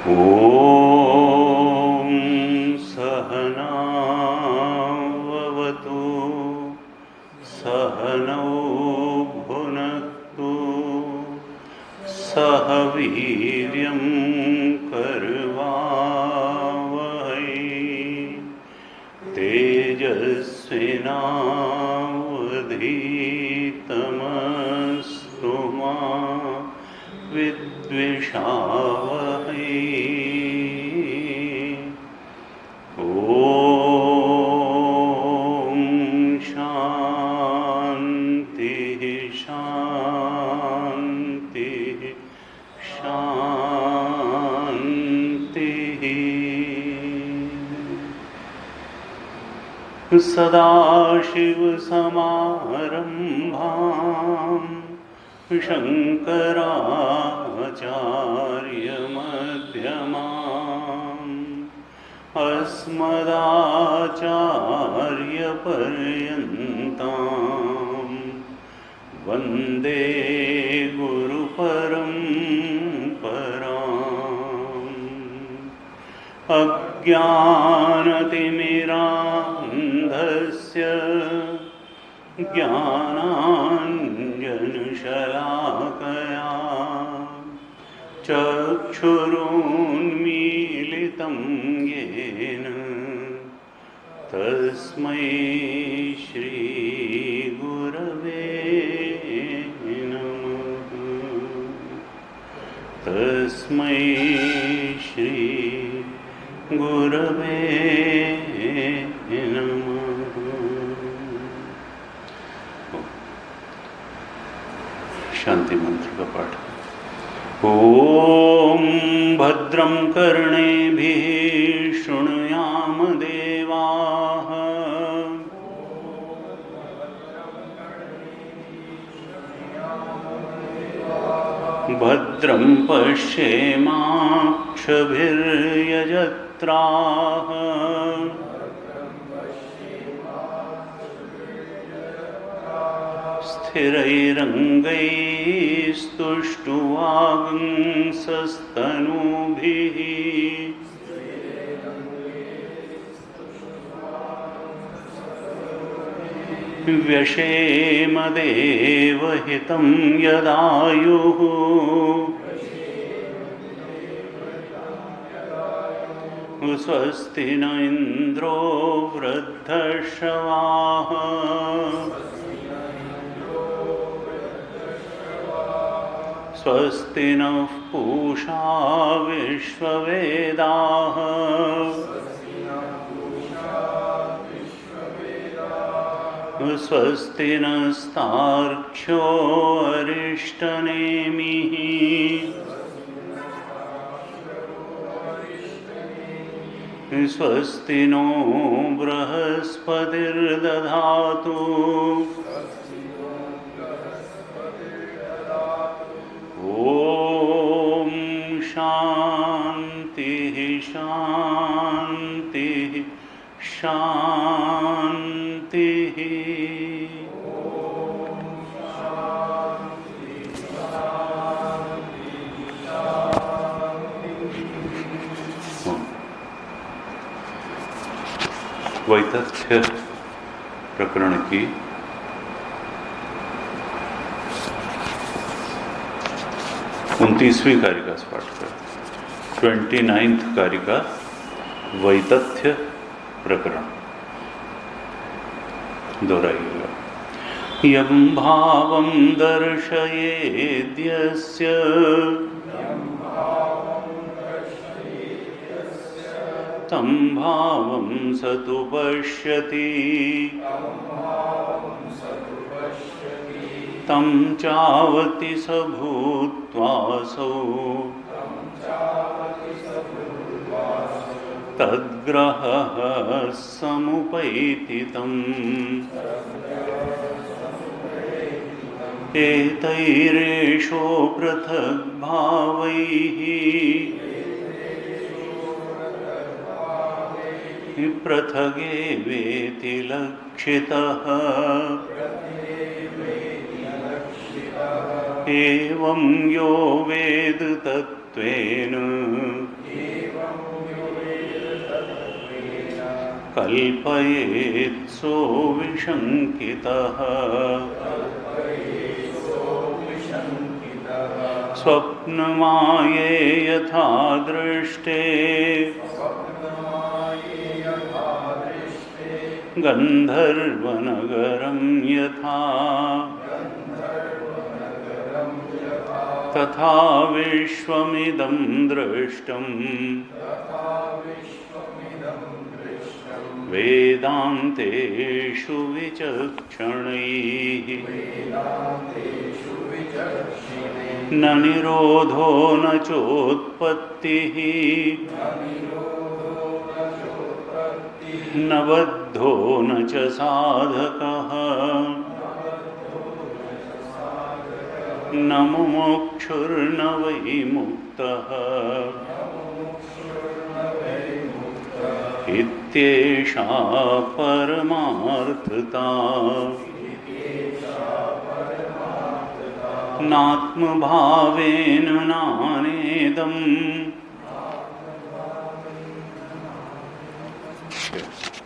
ॐ सहनावतु सहनौ भुनक्तु सह वीर्यं करवावहै तेजस्विनावधीतमस्तु मा विद्विषावहै। ॐ शान्तिः शान्तिः शान्तिः। सदाशिवसमारम्भां शङ्कराचार्यमध्यमाम् अस्मदाचार्यपर्यन्तां वन्दे गुरुपरम्पराम्। अज्ञानतिमिरान्धस्य ज्ञानाञ्जनशलाकया चक्षुरुन्मीलितं येन तस्मै श्रीगुरवे नमः। तस्मै श्रीगुरवे नमः। शांति मंत्र का पाठ। ॐ भद्रं कर्णेभिः शृणुयाम देवाः भद्रं पश्येमाक्षभिर्यजत्राः स्थिरैरङ्गैस्तुष्टुवागुंसस्तनूभिः व्यशेमदेवहितं यदायुः स्वस्ति न इन्द्रो वृद्धश्रवाः स्वस्ति नः पूषा विश्ववेदाः स्वस्ति नस्तार्क्ष्यो अरिष्टनेमिः स्वस्ति नो बृहस्पतिर्दधातु ॐ शान्तिः शान्तिः शान्तिः। वैतथ्य प्रकरण की 29वीं कारिका से पाठ कर 29th कारिका वैतथ्य प्रकरण दोहराइएगा। यं भावं दर्शयेद्यस्य तं भावं स तु पश्यति तं चावति स भूत्वासौ तद्ग्रहः समुपैति तम्। एतैरेषो पृथग्भावैः पृथगेवेति लक्षितः एवं यो वेद तत्त्वेन कल्पयेत्सो विशङ्कितः स्वप्नमाये यथा दृष्टे गन्धर्वनगरं यथा तथा विश्वमिदं दृष्टम् वेदान्तेषु विचक्षणैः न निरोधो न चोत्पत्तिः न बद्धो न च साधकः न मुमुक्षुर्न वै मुक्तः इत्येषा परमार्थता नात्मभावेन नानेदम्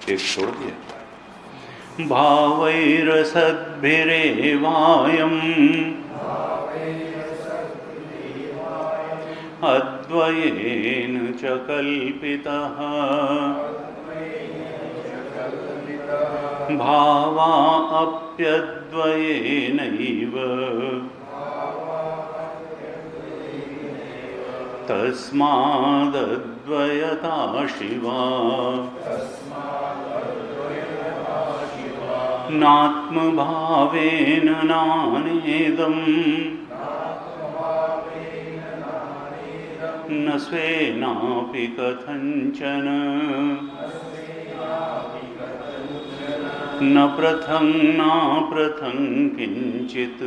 एक छोड़ दिया भावैरसद्भिरेवायम् अद्वयेन च कल्पितः भावा अप्यद्वयेनैव तस्मादद्वयता शिवा नात्मभावेन नानेदम् न स्वेनापि कथञ्चन न प्रथं नाप्रथं किञ्चित्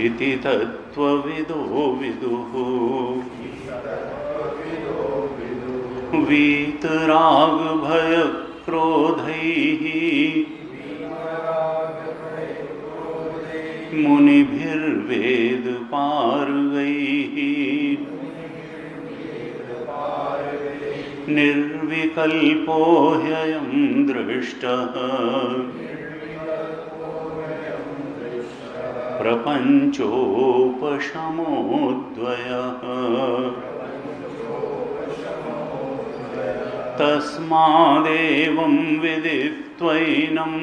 इति तत्त्वविदो विदुः वीतरागभयक्रोधैः मुनिभिर्वेदपारगैः निर्विकल्पो ह्ययं दृष्टः प्रपञ्चोपशमोऽद्वयः तस्मादेवं विदित्वैनं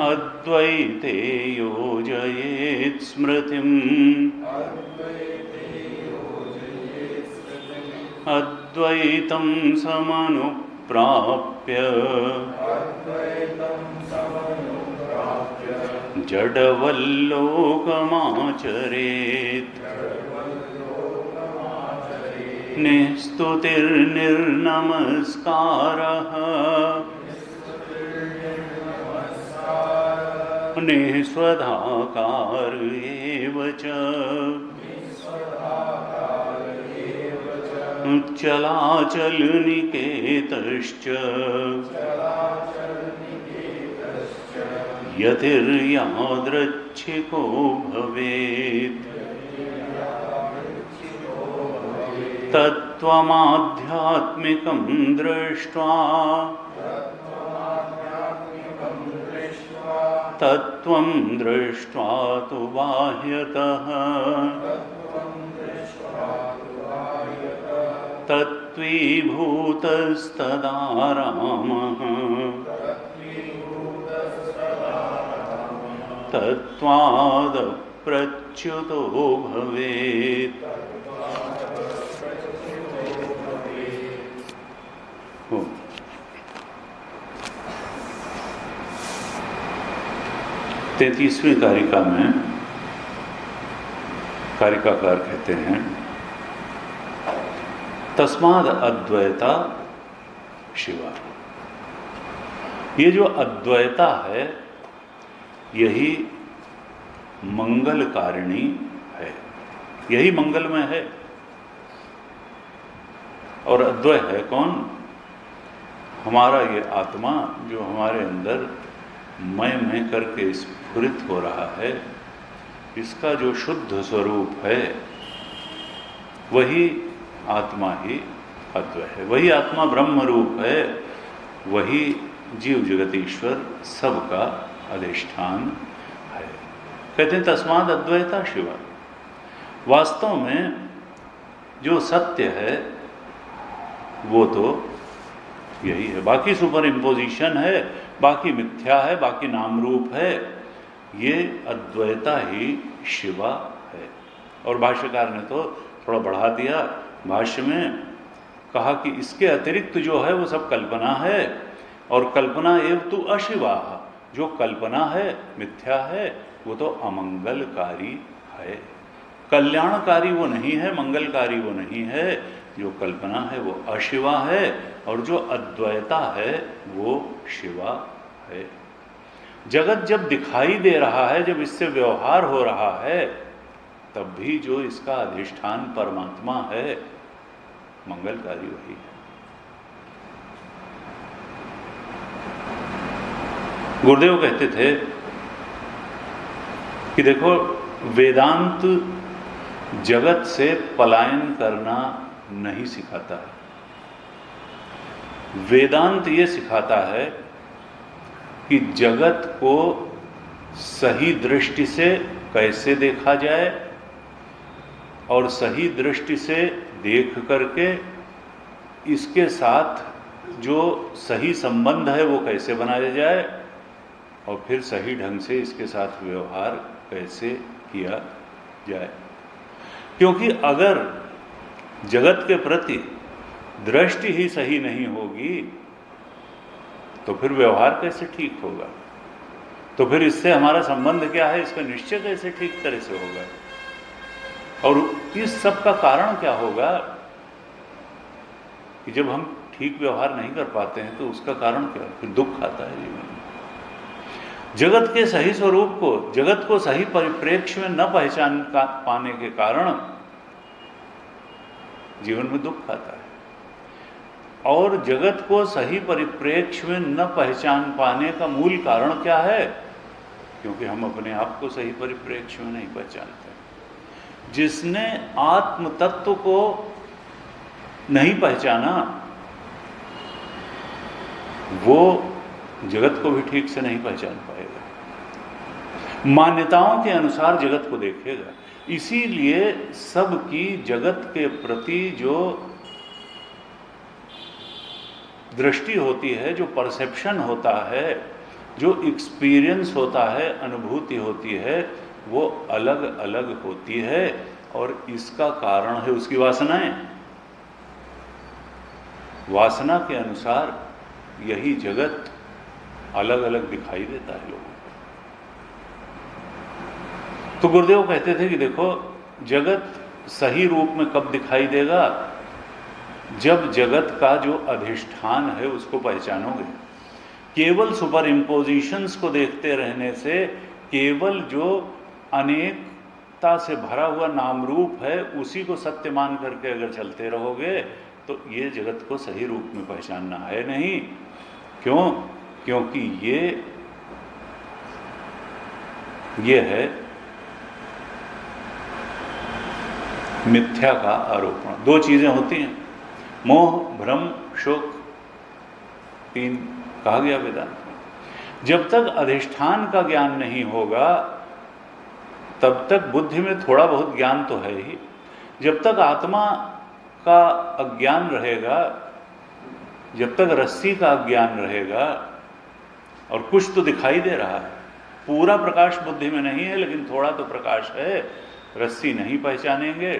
अद्वैते योजयेत् स्मृतिम् अद्वैतं समनुप्राप्य जडवल्लोकमाचरेत् निस्तुतिर्निर्नमस्कारः निस्वधाकार एव च चलाचलनिकेतश्च यतिर्यादृच्छिको भवेत् तत्त्वमाध्यात्मिकं दृष्ट्वा तत्त्वं दृष्ट्वा तु बाह्यतः तत्त्वीभूतस्तदा रामः तत्त्वादप्रच्युतो भवेत्। तैंतीसवीं कारिका में कारिकाकार कहते हैं तस्माद अद्वैता शिवा। ये जो अद्वैता है यही मंगलकारिणी है, यही मंगलमय है। और अद्वय है कौन? हमारा ये आत्मा जो हमारे अंदर मैं करके स्फुरित हो रहा है, इसका जो शुद्ध स्वरूप है वही आत्मा ही अद्वय है, वही आत्मा ब्रह्म रूप है, वही जीव जगत ईश्वर सबका अधिष्ठान है। कहते हैं तस्माद अद्वैता शिवा। वास्तव में जो सत्य है वो तो यही है, बाकी सुपर इम्पोजिशन है, बाकी मिथ्या है, बाकी नाम रूप है, ये अद्वैता ही शिवा है। और भाष्यकार ने तो थोड़ा बढ़ा दिया, भाष्य में कहा कि इसके अतिरिक्त जो है वो सब कल्पना है, और कल्पना एव तु अशिवा, जो कल्पना है मिथ्या है वो तो अमंगलकारी है, कल्याणकारी वो नहीं है, मंगलकारी वो नहीं है। जो कल्पना है वो अशिवा है, और जो अद्वैता है वो शिवा है। जगत जब दिखाई दे रहा है, जब इससे व्यवहार हो रहा है, तब भी जो इसका अधिष्ठान परमात्मा है मंगलकारी वही है। गुरुदेव कहते थे कि देखो, वेदांत जगत से पलायन करना नहीं सिखाता है, वेदांत ये सिखाता है कि जगत को सही दृष्टि से कैसे देखा जाए, और सही दृष्टि से देख करके इसके साथ जो सही संबंध है वो कैसे बनाया जाए, और फिर सही ढंग से इसके साथ व्यवहार कैसे किया जाए। क्योंकि अगर जगत के प्रति दृष्टि ही सही नहीं होगी तो फिर व्यवहार कैसे ठीक होगा, तो फिर इससे हमारा संबंध क्या है, इसका निश्चय कैसे ठीक तरह से होगा, और इस सब का कारण क्या होगा कि जब हम ठीक व्यवहार नहीं कर पाते हैं तो उसका कारण क्या, फिर दुख आता है जीवन में। जगत के सही स्वरूप को, जगत को सही परिप्रेक्ष्य में न पहचान पाने के कारण जीवन में दुख आता है, और जगत को सही परिप्रेक्ष्य में न पहचान पाने का मूल कारण क्या है, क्योंकि हम अपने आप को सही परिप्रेक्ष्य में नहीं पहचानते। जिसने आत्म तत्व को नहीं पहचाना वो जगत को भी ठीक से नहीं पहचान पाएगा, मान्यताओं के अनुसार जगत को देखेगा। इसीलिए सबकी जगत के प्रति जो दृष्टि होती है, जो परसेप्शन होता है, जो एक्सपीरियंस होता है, अनुभूति होती है, वो अलग अलग होती है, और इसका कारण है उसकी वासनाएं। वासना के अनुसार यही जगत अलग अलग दिखाई देता है लोगों को। तो गुरुदेव कहते थे कि देखो, जगत सही रूप में कब दिखाई देगा, जब जगत का जो अधिष्ठान है उसको पहचानोगे। केवल सुपर इम्पोजिशंस को देखते रहने से, केवल जो अनेकता से भरा हुआ नाम रूप है उसी को सत्य मान करके अगर चलते रहोगे तो ये जगत को सही रूप में पहचानना है नहीं। क्यों? क्योंकि ये है मिथ्या का आरोपण। दो चीजें होती हैं, मोह, भ्रम, शोक, तीन कहा गया वेदांत में। जब तक अधिष्ठान का ज्ञान नहीं होगा तब तक बुद्धि में थोड़ा बहुत ज्ञान तो है ही। जब तक आत्मा का अज्ञान रहेगा, जब तक रस्सी का अज्ञान रहेगा, और कुछ तो दिखाई दे रहा है, पूरा प्रकाश बुद्धि में नहीं है लेकिन थोड़ा तो प्रकाश है। रस्सी नहीं पहचानेंगे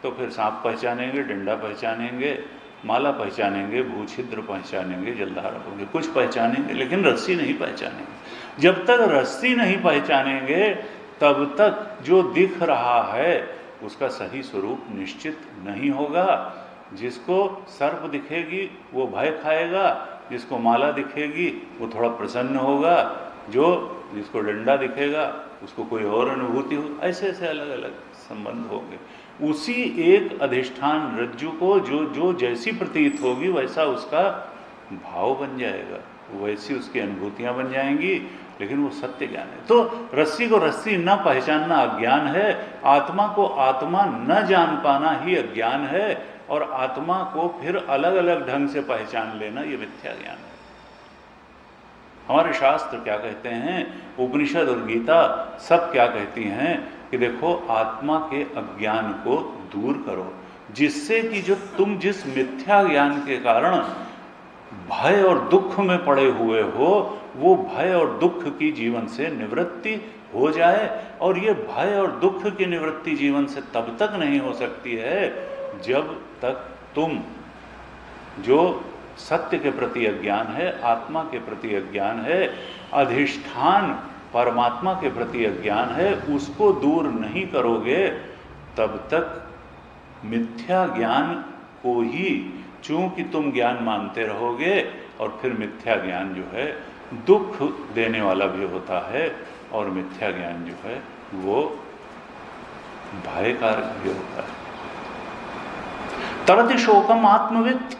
तो फिर सांप पहचानेंगे, डंडा पहचानेंगे, माला पहचानेंगे, भूछिद्र पहचानेंगे, जलधारा होंगे, कुछ पहचानेंगे लेकिन रस्सी नहीं पहचानेंगे। जब तक रस्सी नहीं पहचानेंगे तब तक जो दिख रहा है उसका सही स्वरूप निश्चित नहीं होगा। जिसको सर्प दिखेगी वो भय खाएगा, जिसको माला दिखेगी वो थोड़ा प्रसन्न होगा, जिसको डंडा दिखेगा उसको कोई और अनुभूति हो, ऐसे ऐसे अलग अलग संबंध होंगे। उसी एक अधिष्ठान रज्जु को जो जैसी प्रतीत होगी वैसा उसका भाव बन जाएगा। वैसी उसकी अनुभूतियां बन जाएंगी, लेकिन वो सत्य ज्ञान है। तो रस्सी को रस्सी न पहचानना अज्ञान है, आत्मा को आत्मा न जान पाना ही अज्ञान है, और आत्मा को फिर अलग अलग ढंग से पहचान लेना ये मिथ्या ज्ञान है। हमारे शास्त्र क्या कहते हैं, उपनिषद और गीता सब क्या कहती हैं कि देखो आत्मा के अज्ञान को दूर करो, जिससे कि जो तुम जिस मिथ्या ज्ञान के कारण भय और दुख में पड़े हुए हो, वो भय और दुख की जीवन से निवृत्ति हो जाए। और ये भय और दुख की निवृत्ति जीवन से तब तक नहीं हो सकती है जब तक तुम जो सत्य के प्रति अज्ञान है, आत्मा के प्रति अज्ञान है, अधिष्ठान परमात्मा के प्रति अज्ञान है, उसको दूर नहीं करोगे, तब तक मिथ्या ज्ञान को ही चूंकि तुम ज्ञान मानते रहोगे, और फिर मिथ्या ज्ञान जो है दुख देने वाला भी होता है, और मिथ्या ज्ञान जो है वो भयकारक भी होता है। तरति शोकम आत्मवित्,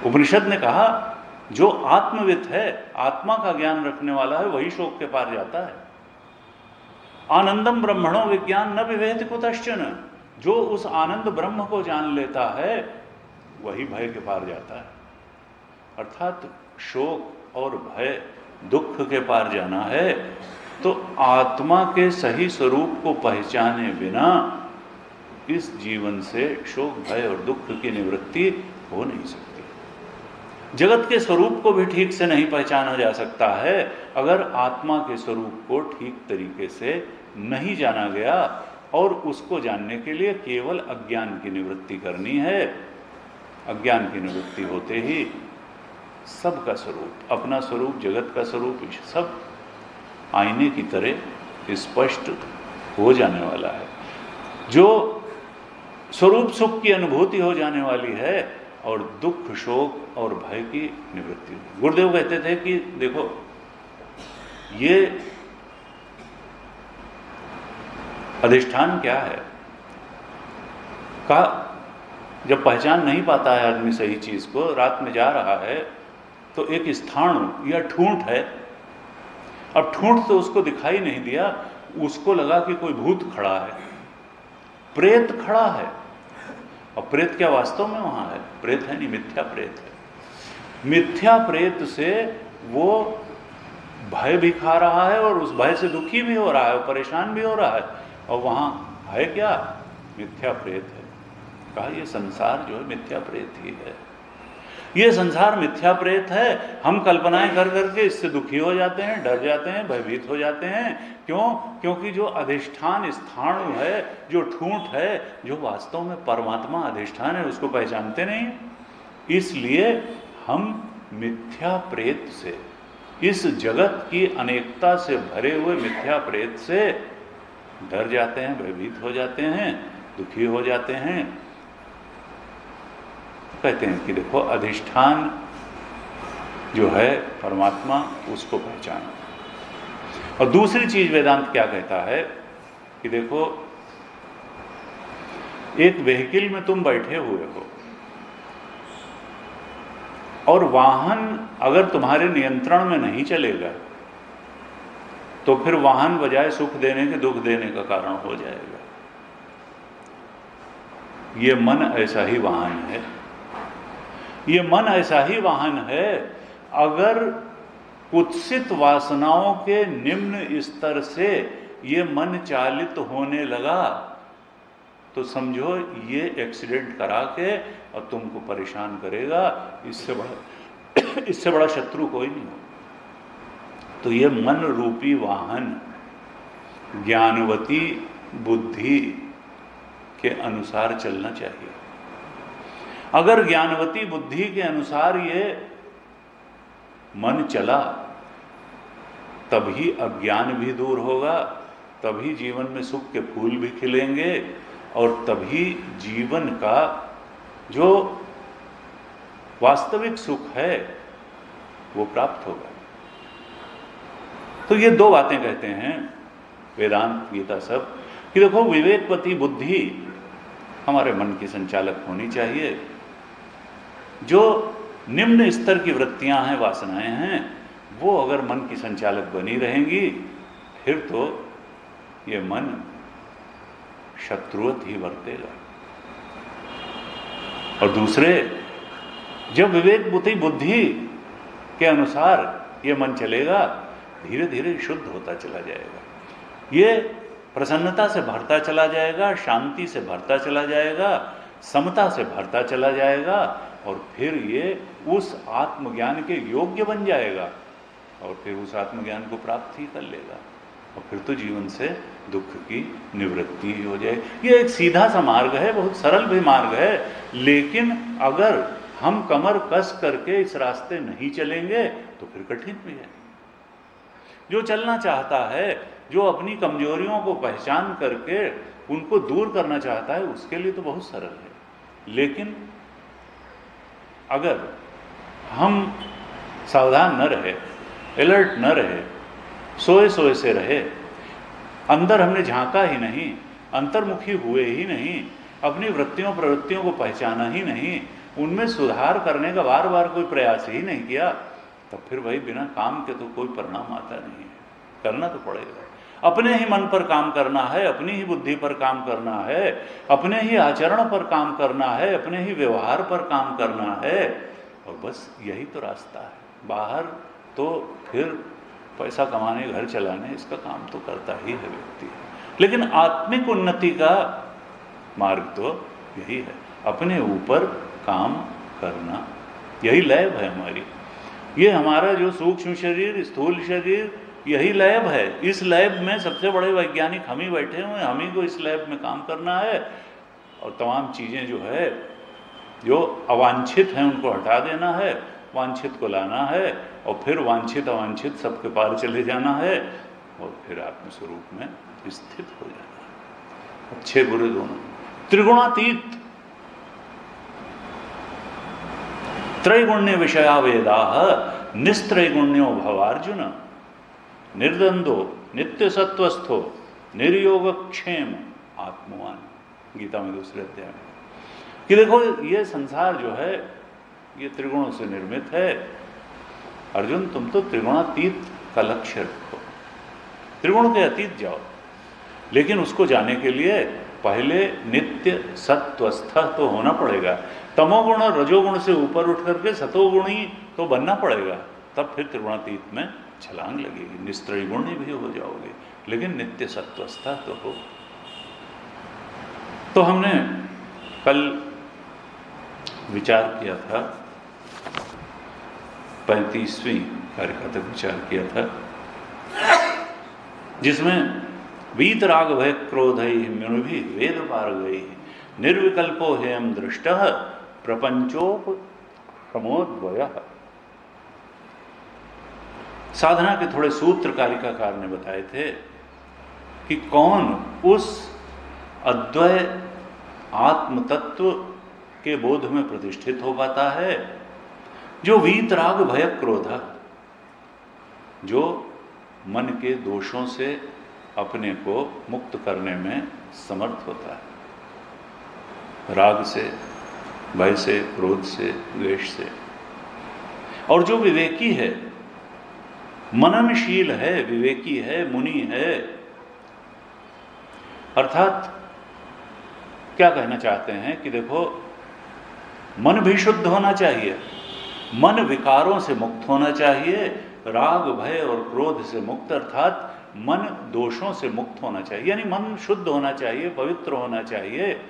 उपनिषद ने कहा जो आत्मवित् है, आत्मा का ज्ञान रखने वाला है, वही शोक के पार जाता है। आनंदम ब्रह्मणो विज्ञान न विवेति कुतश्चन, जो उस आनंद ब्रह्म को जान लेता है वही भय के पार जाता है। अर्थात शोक और भय दुख के पार जाना है, तो आत्मा के सही स्वरूप को पहचाने बिना इस जीवन से शोक भय और दुख की निवृत्ति हो नहीं सकती। जगत के स्वरूप को भी ठीक से नहीं पहचाना जा सकता है अगर आत्मा के स्वरूप को ठीक तरीके से नहीं जाना गया, और उसको जानने के लिए केवल अज्ञान की निवृत्ति करनी है। अज्ञान की निवृत्ति होते ही सबका स्वरूप, अपना स्वरूप, जगत का स्वरूप, सब आईने की तरह स्पष्ट हो जाने वाला है। जो स्वरूप सुख की अनुभूति हो जाने वाली है, और दुख शोक और भय की निवृत्ति। गुरुदेव कहते थे कि देखो ये अधिष्ठान क्या है, का जब पहचान नहीं पाता है आदमी सही चीज को, रात में जा रहा है तो एक स्थाणु या ठूंठ है, अब ठूंठ तो उसको दिखाई नहीं दिया, उसको लगा कि कोई भूत खड़ा है, प्रेत खड़ा है। और प्रेत क्या वास्तव में वहां है? प्रेत है नहीं, मिथ्या प्रेत है। मिथ्या प्रेत से वो भय भी खा रहा है, और उस भय से दुखी भी हो रहा है, और परेशान भी हो रहा है, और वहां है क्या? मिथ्या प्रेत है। कहा ये संसार जो है मिथ्या प्रेत ही है, ये संसार मिथ्या प्रेत है। हम कल्पनाएं कर करके इससे दुखी हो जाते हैं, डर जाते हैं, भयभीत हो जाते हैं। क्यों? क्योंकि जो अधिष्ठान स्थाणु है, जो ठूंठ है, जो वास्तव में परमात्मा अधिष्ठान है, उसको पहचानते नहीं। इसलिए हम मिथ्या प्रेत से, इस जगत की अनेकता से भरे हुए मिथ्या प्रेत से डर जाते हैं, भयभीत हो जाते हैं, दुखी हो जाते हैं। कहते हैं कि देखो अधिष्ठान जो है परमात्मा, उसको पहचानो। और दूसरी चीज वेदांत क्या कहता है कि देखो एक व्हीकल में तुम बैठे हुए हो, और वाहन अगर तुम्हारे नियंत्रण में नहीं चलेगा तो फिर वाहन बजाय सुख देने के दुख देने का कारण हो जाएगा। ये मन ऐसा ही वाहन है, ये मन ऐसा ही वाहन है। अगर कुत्सित वासनाओं के निम्न स्तर से ये मन चालित होने लगा तो समझो ये एक्सीडेंट करा के और तुमको परेशान करेगा। इससे बड़ा शत्रु कोई नहीं हो। तो ये मन रूपी वाहन ज्ञानवती बुद्धि के अनुसार चलना चाहिए। अगर ज्ञानवती बुद्धि के अनुसार ये मन चला तभी अज्ञान भी दूर होगा, तभी जीवन में सुख के फूल भी खिलेंगे, और तभी जीवन का जो वास्तविक सुख है वो प्राप्त होगा। तो ये दो बातें कहते हैं वेदांत गीता सब कि देखो विवेकवती बुद्धि हमारे मन की संचालक होनी चाहिए, जो निम्न स्तर की वृत्तियां हैं, वासनाएं हैं, वो अगर मन की संचालक बनी रहेंगी, फिर तो ये मन शत्रुवत ही बरतेगा। और दूसरे, जब विवेक बुद्धि के अनुसार ये मन चलेगा, धीरे धीरे शुद्ध होता चला जाएगा, ये प्रसन्नता से भरता चला जाएगा, शांति से भरता चला जाएगा, समता से भरता चला जाएगा, और फिर ये उस आत्मज्ञान के योग्य बन जाएगा, और फिर उस आत्मज्ञान को प्राप्त ही कर लेगा, और फिर तो जीवन से दुख की निवृत्ति ही हो जाए। ये एक सीधा सा मार्ग है, बहुत सरल भी मार्ग है, लेकिन अगर हम कमर कस करके इस रास्ते नहीं चलेंगे तो फिर कठिन भी है। जो चलना चाहता है, जो अपनी कमजोरियों को पहचान करके उनको दूर करना चाहता है, उसके लिए तो बहुत सरल है। लेकिन अगर हम सावधान न रहे, अलर्ट न रहे, सोए सोए से रहे, अंदर हमने झांका ही नहीं, अंतर्मुखी हुए ही नहीं, अपनी वृत्तियों प्रवृत्तियों को पहचाना ही नहीं, उनमें सुधार करने का बार बार कोई प्रयास ही नहीं किया, तब फिर भाई बिना काम के तो कोई परिणाम आता नहीं है। करना तो पड़ेगा, अपने ही मन पर काम करना है, अपनी ही बुद्धि पर काम करना है, अपने ही आचरण पर काम करना है, अपने ही व्यवहार पर काम करना है, और बस यही तो रास्ता है। बाहर तो फिर पैसा कमाने, घर चलाने, इसका काम तो करता ही है व्यक्ति, लेकिन आत्मिक उन्नति का मार्ग तो यही है, अपने ऊपर काम करना। यही लैब है हमारी, ये हमारा जो सूक्ष्म शरीर, स्थूल शरीर, यही लैब है। इस लैब में सबसे बड़े वैज्ञानिक हम ही बैठे हुए हैं, हम ही को इस लैब में काम करना है, और तमाम चीज़ें जो है, जो अवांछित हैं उनको हटा देना है, वांछित को लाना है, और फिर वांछित अवांछित सबके पार चले जाना है, और फिर आत्मस्वरूप में स्थित हो जाना है। अच्छे बुरे दोनों, त्रिगुणातीत, त्रैगुण्य विषया वेदाः निस्त्रैगुण्यो भवार्जुन, निर्द्वंदो नित्य सत्वस्थो निर्योगक्षेम आत्मवान। गीता में दूसरे अध्याय में कि देखो, ये संसार जो है ये त्रिगुणों से निर्मित है। अर्जुन, तुम तो त्रिगुणातीत का लक्ष्य रखो, त्रिगुण के अतीत जाओ, लेकिन उसको जाने के लिए पहले नित्य सत्वस्थ तो होना पड़ेगा। तमोगुण और रजोगुण से ऊपर उठ करके सतोगुणी तो बनना पड़ेगा, तब फिर त्रिगुणातीत में छलांग लगेगी, निस्त्रैगुण्य भी हो जाओगे, लेकिन नित्य सत्वस्थ तो हो। तो हमने कल विचार किया था, 35वीं कारिका तक विचार किया था, जिसमें वीतराग भय क्रोध मृणुभि वेद पार गई, निर्विकल्पो हेयम दृष्टः प्रपंचोप समोद्वय। साधना के थोड़े सूत्र कारिकाकार ने बताए थे कि कौन उस अद्वय आत्म तत्व के बोध में प्रतिष्ठित हो पाता है, जो वीतराग भय क्रोध, जो मन के दोषों से अपने को मुक्त करने में समर्थ होता है, राग से, भय से, क्रोध से, द्वेष से। और जो विवेकी है, मननशील है, विवेकी है, मुनि है, अर्थात क्या कहना चाहते हैं कि देखो, मन भी शुद्ध होना चाहिए, मन विकारों से मुक्त होना चाहिए, राग भय और क्रोध से मुक्त, अर्थात मन दोषों से मुक्त होना चाहिए, यानी मन शुद्ध होना चाहिए, पवित्र होना चाहिए।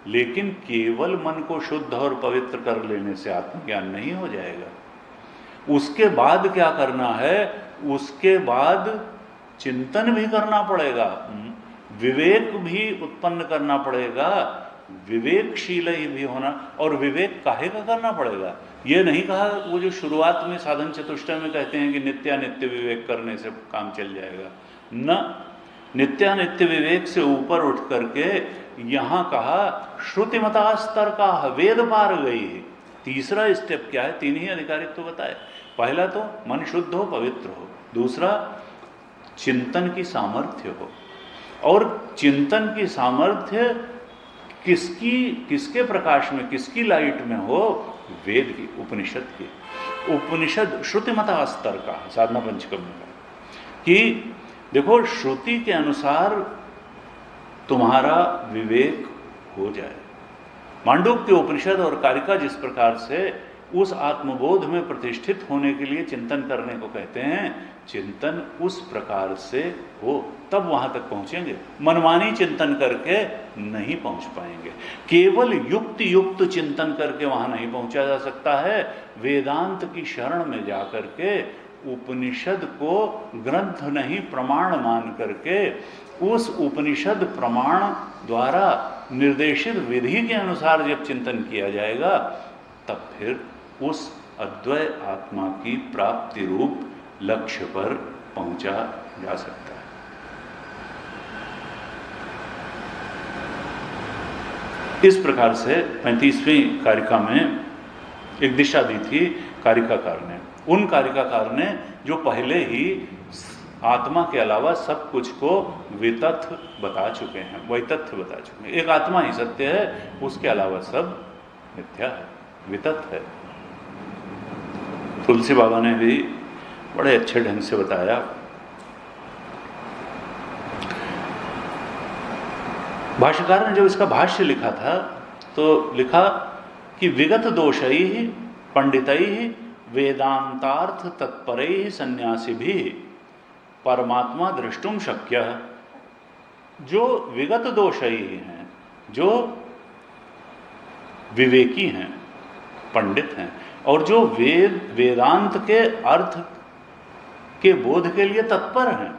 लेकिन केवल मन को शुद्ध और पवित्र कर लेने से आत्मज्ञान नहीं हो जाएगा। उसके बाद क्या करना है? उसके बाद चिंतन भी करना पड़ेगा, विवेक भी उत्पन्न करना पड़ेगा, विवेकशील ही भी होना। और विवेक काहे का करना पड़ेगा? ये नहीं कहा, वो जो शुरुआत में साधन चतुष्टय में कहते हैं कि नित्यानित्य विवेक करने से काम चल जाएगा, न, नित्यानित्य विवेक से ऊपर उठ करके यहाँ कहा श्रुतिमता स्तर का वेद पार गई है। तीसरा स्टेप क्या है? तीन ही अधिकारित्व तो बताए। पहला तो मन शुद्ध हो, पवित्र हो, दूसरा चिंतन की सामर्थ्य हो, और चिंतन की सामर्थ्य किसके प्रकाश में, किसकी लाइट में हो? वेद की, उपनिषद की। उपनिषद श्रुतिमता स्तर का, साधना पंचकम में कि देखो श्रुति के अनुसार तुम्हारा विवेक हो जाए। मांडूक्य उपनिषद और कारिका जिस प्रकार से उस आत्मबोध में प्रतिष्ठित होने के लिए चिंतन करने को कहते हैं, चिंतन उस प्रकार से हो तब वहां तक पहुंचेंगे। मनमानी चिंतन करके नहीं पहुंच पाएंगे। केवल युक्त चिंतन करके वहां नहीं पहुंचा जा सकता है। वेदांत की शरण में जाकर के उपनिषद को ग्रंथ नहीं प्रमाण मान करके उस उपनिषद प्रमाण द्वारा निर्देशित विधि के अनुसार जब चिंतन किया जाएगा तब फिर उस अद्वय आत्मा की प्राप्ति रूप लक्ष्य पर पहुंचा जा सकता है। इस प्रकार से 35वीं कारिका में एक दिशा दी थी कारिकाकार ने। उन कारिकाकार ने जो पहले ही आत्मा के अलावा सब कुछ को वितथ्य बता चुके हैं, वैतथ्य बता चुके हैं। एक आत्मा ही सत्य है, उसके अलावा सब मिथ्या है, वितथ्य है। तुलसी बाबा ने भी बड़े अच्छे ढंग से बताया। भाष्यकार ने जब इसका भाष्य लिखा था तो लिखा कि विगत दोषैः पंडितैः वेदांतार्थ तत्परैः सन्यासिभिः परमात्मा द्रष्टुम शक्य। जो विगत दोषी हैं, जो विवेकी हैं, पंडित हैं और जो वेदांत के अर्थ के बोध के लिए तत्पर हैं,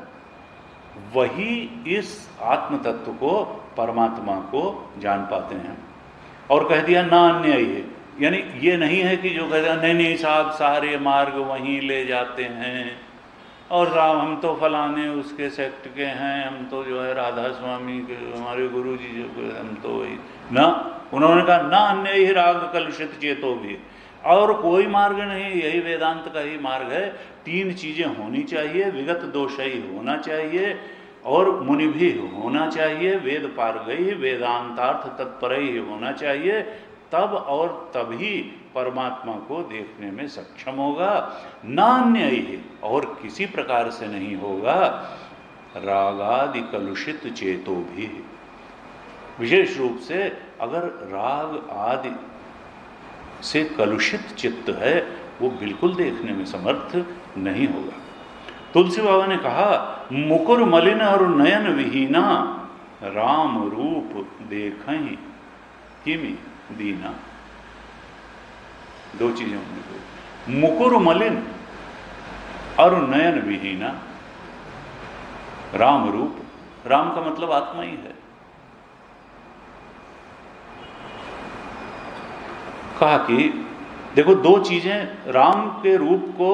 वही इस आत्म तत्व को, परमात्मा को जान पाते हैं। और कह दिया ना अन्य है, यानी ये नहीं है कि जो कह दिया नहीं साहब सारे मार्ग वहीं ले जाते हैं और राम हम तो फलाने उसके सेक्ट के हैं, हम तो जो है राधा स्वामी के हमारे गुरु जी जो हम तो वही ना। उन्होंने कहा ना अन्य ही राग कलुषित चेतो भी, और कोई मार्ग नहीं, यही वेदांत का ही मार्ग है। 3 चीज़ें होनी चाहिए, विगत दोषी होना चाहिए और मुनि भी होना चाहिए, वेद पारगई वेदांतार्थ तत्पर ही होना चाहिए, तब और तभी परमात्मा को देखने में सक्षम होगा। नान्य ही, और किसी प्रकार से नहीं होगा। रागादि कलुषित चेतो भी, विशेष रूप से अगर राग आदि से कलुषित चित्त है वो बिल्कुल देखने में समर्थ नहीं होगा। तुलसी बाबा ने कहा मुकुर मलिन और नयन विहीना राम रूप देखहीं किमि दीना। 2 चीजें होंगी, मुकुर मलिन और नयन विहीना। राम रूप, राम का मतलब आत्मा ही है। कहा कि देखो 2 चीजें राम के रूप को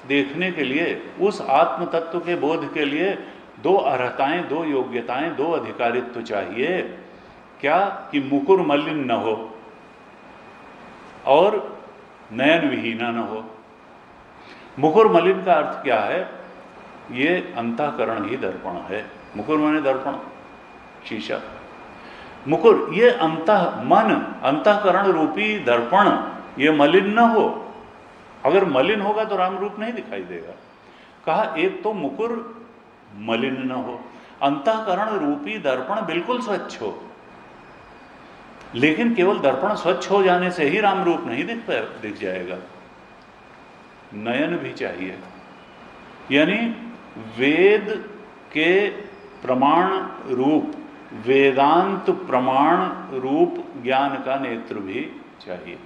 देखने के लिए, उस आत्म तत्व के बोध के लिए 2 अर्हताएं, 2 योग्यताएं, 2 अधिकारित्व चाहिए। क्या कि मुकुर मलिन न हो और नयन विहीना न हो। मुकुर मलिन का अर्थ क्या है? ये अंतःकरण ही दर्पण है। मुकुर माने दर्पण, शीशा। मुकुर ये मन अंतःकरण रूपी दर्पण ये मलिन न हो। अगर मलिन होगा तो राम रूप नहीं दिखाई देगा। कहा एक तो मुकुर मलिन न हो, अंतःकरण रूपी दर्पण बिल्कुल स्वच्छ हो। लेकिन केवल दर्पण स्वच्छ हो जाने से ही राम रूप नहीं दिख जाएगा, नयन भी चाहिए। यानी वेद के प्रमाण रूप, वेदांत प्रमाण रूप ज्ञान का नेत्र भी चाहिए।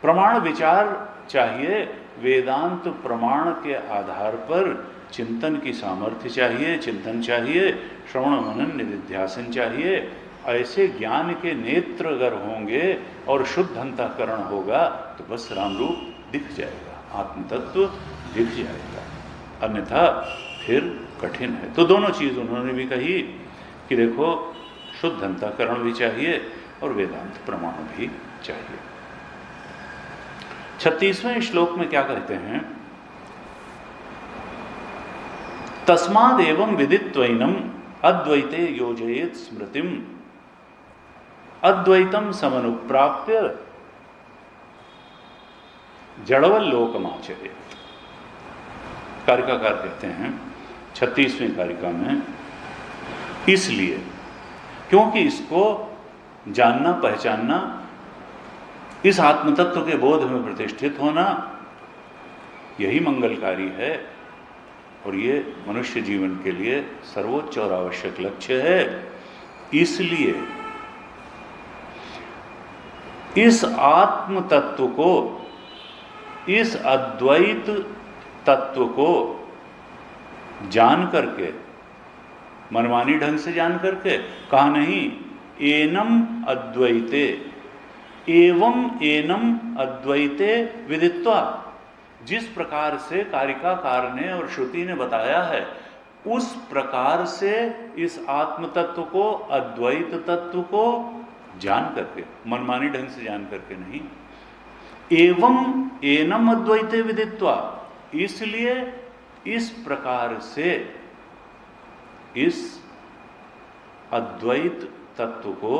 प्रमाण विचार चाहिए, वेदांत प्रमाण के आधार पर चिंतन की सामर्थ्य चाहिए, चिंतन चाहिए, श्रवण मनन निधिध्यासन चाहिए। ऐसे ज्ञान के नेत्र अगर होंगे और शुद्ध अंतःकरण होगा तो बस राम रूप दिख जाएगा, आत्म तत्व दिख जाएगा, अन्यथा फिर कठिन है। तो दोनों चीज़ उन्होंने भी कही कि देखो शुद्ध अंतःकरण भी चाहिए और वेदांत प्रमाण भी चाहिए। 36वें श्लोक में क्या कहते हैं? तस्माद् एवं विदित्वैनम अद्वैते योजयेत् स्मृतिम अद्वैतम समनुप्राप्य जड़वल लोकमाचर्य। कारिकाकार कहते हैं 36वीं कारिका में, इसलिए क्योंकि इसको जानना पहचानना, इस आत्मतत्व के बोध में प्रतिष्ठित होना, यही मंगलकारी है और ये मनुष्य जीवन के लिए सर्वोच्च और आवश्यक लक्ष्य है। इसलिए इस आत्म तत्व को, इस अद्वैत तत्व को जान करके, मनमानी ढंग से जान करके, कहा नहीं, एनम अद्वैते, एवं एनम अद्वैते विदित्वा, जिस प्रकार से कारिकाकार ने और श्रुति ने बताया है, उस प्रकार से इस आत्म तत्व को, अद्वैत तत्व को जान करके, मनमानी ढंग से जान करके नहीं। एवं एनम अद्वैते विदित्वा, इसलिए इस प्रकार से इस अद्वैत तत्व को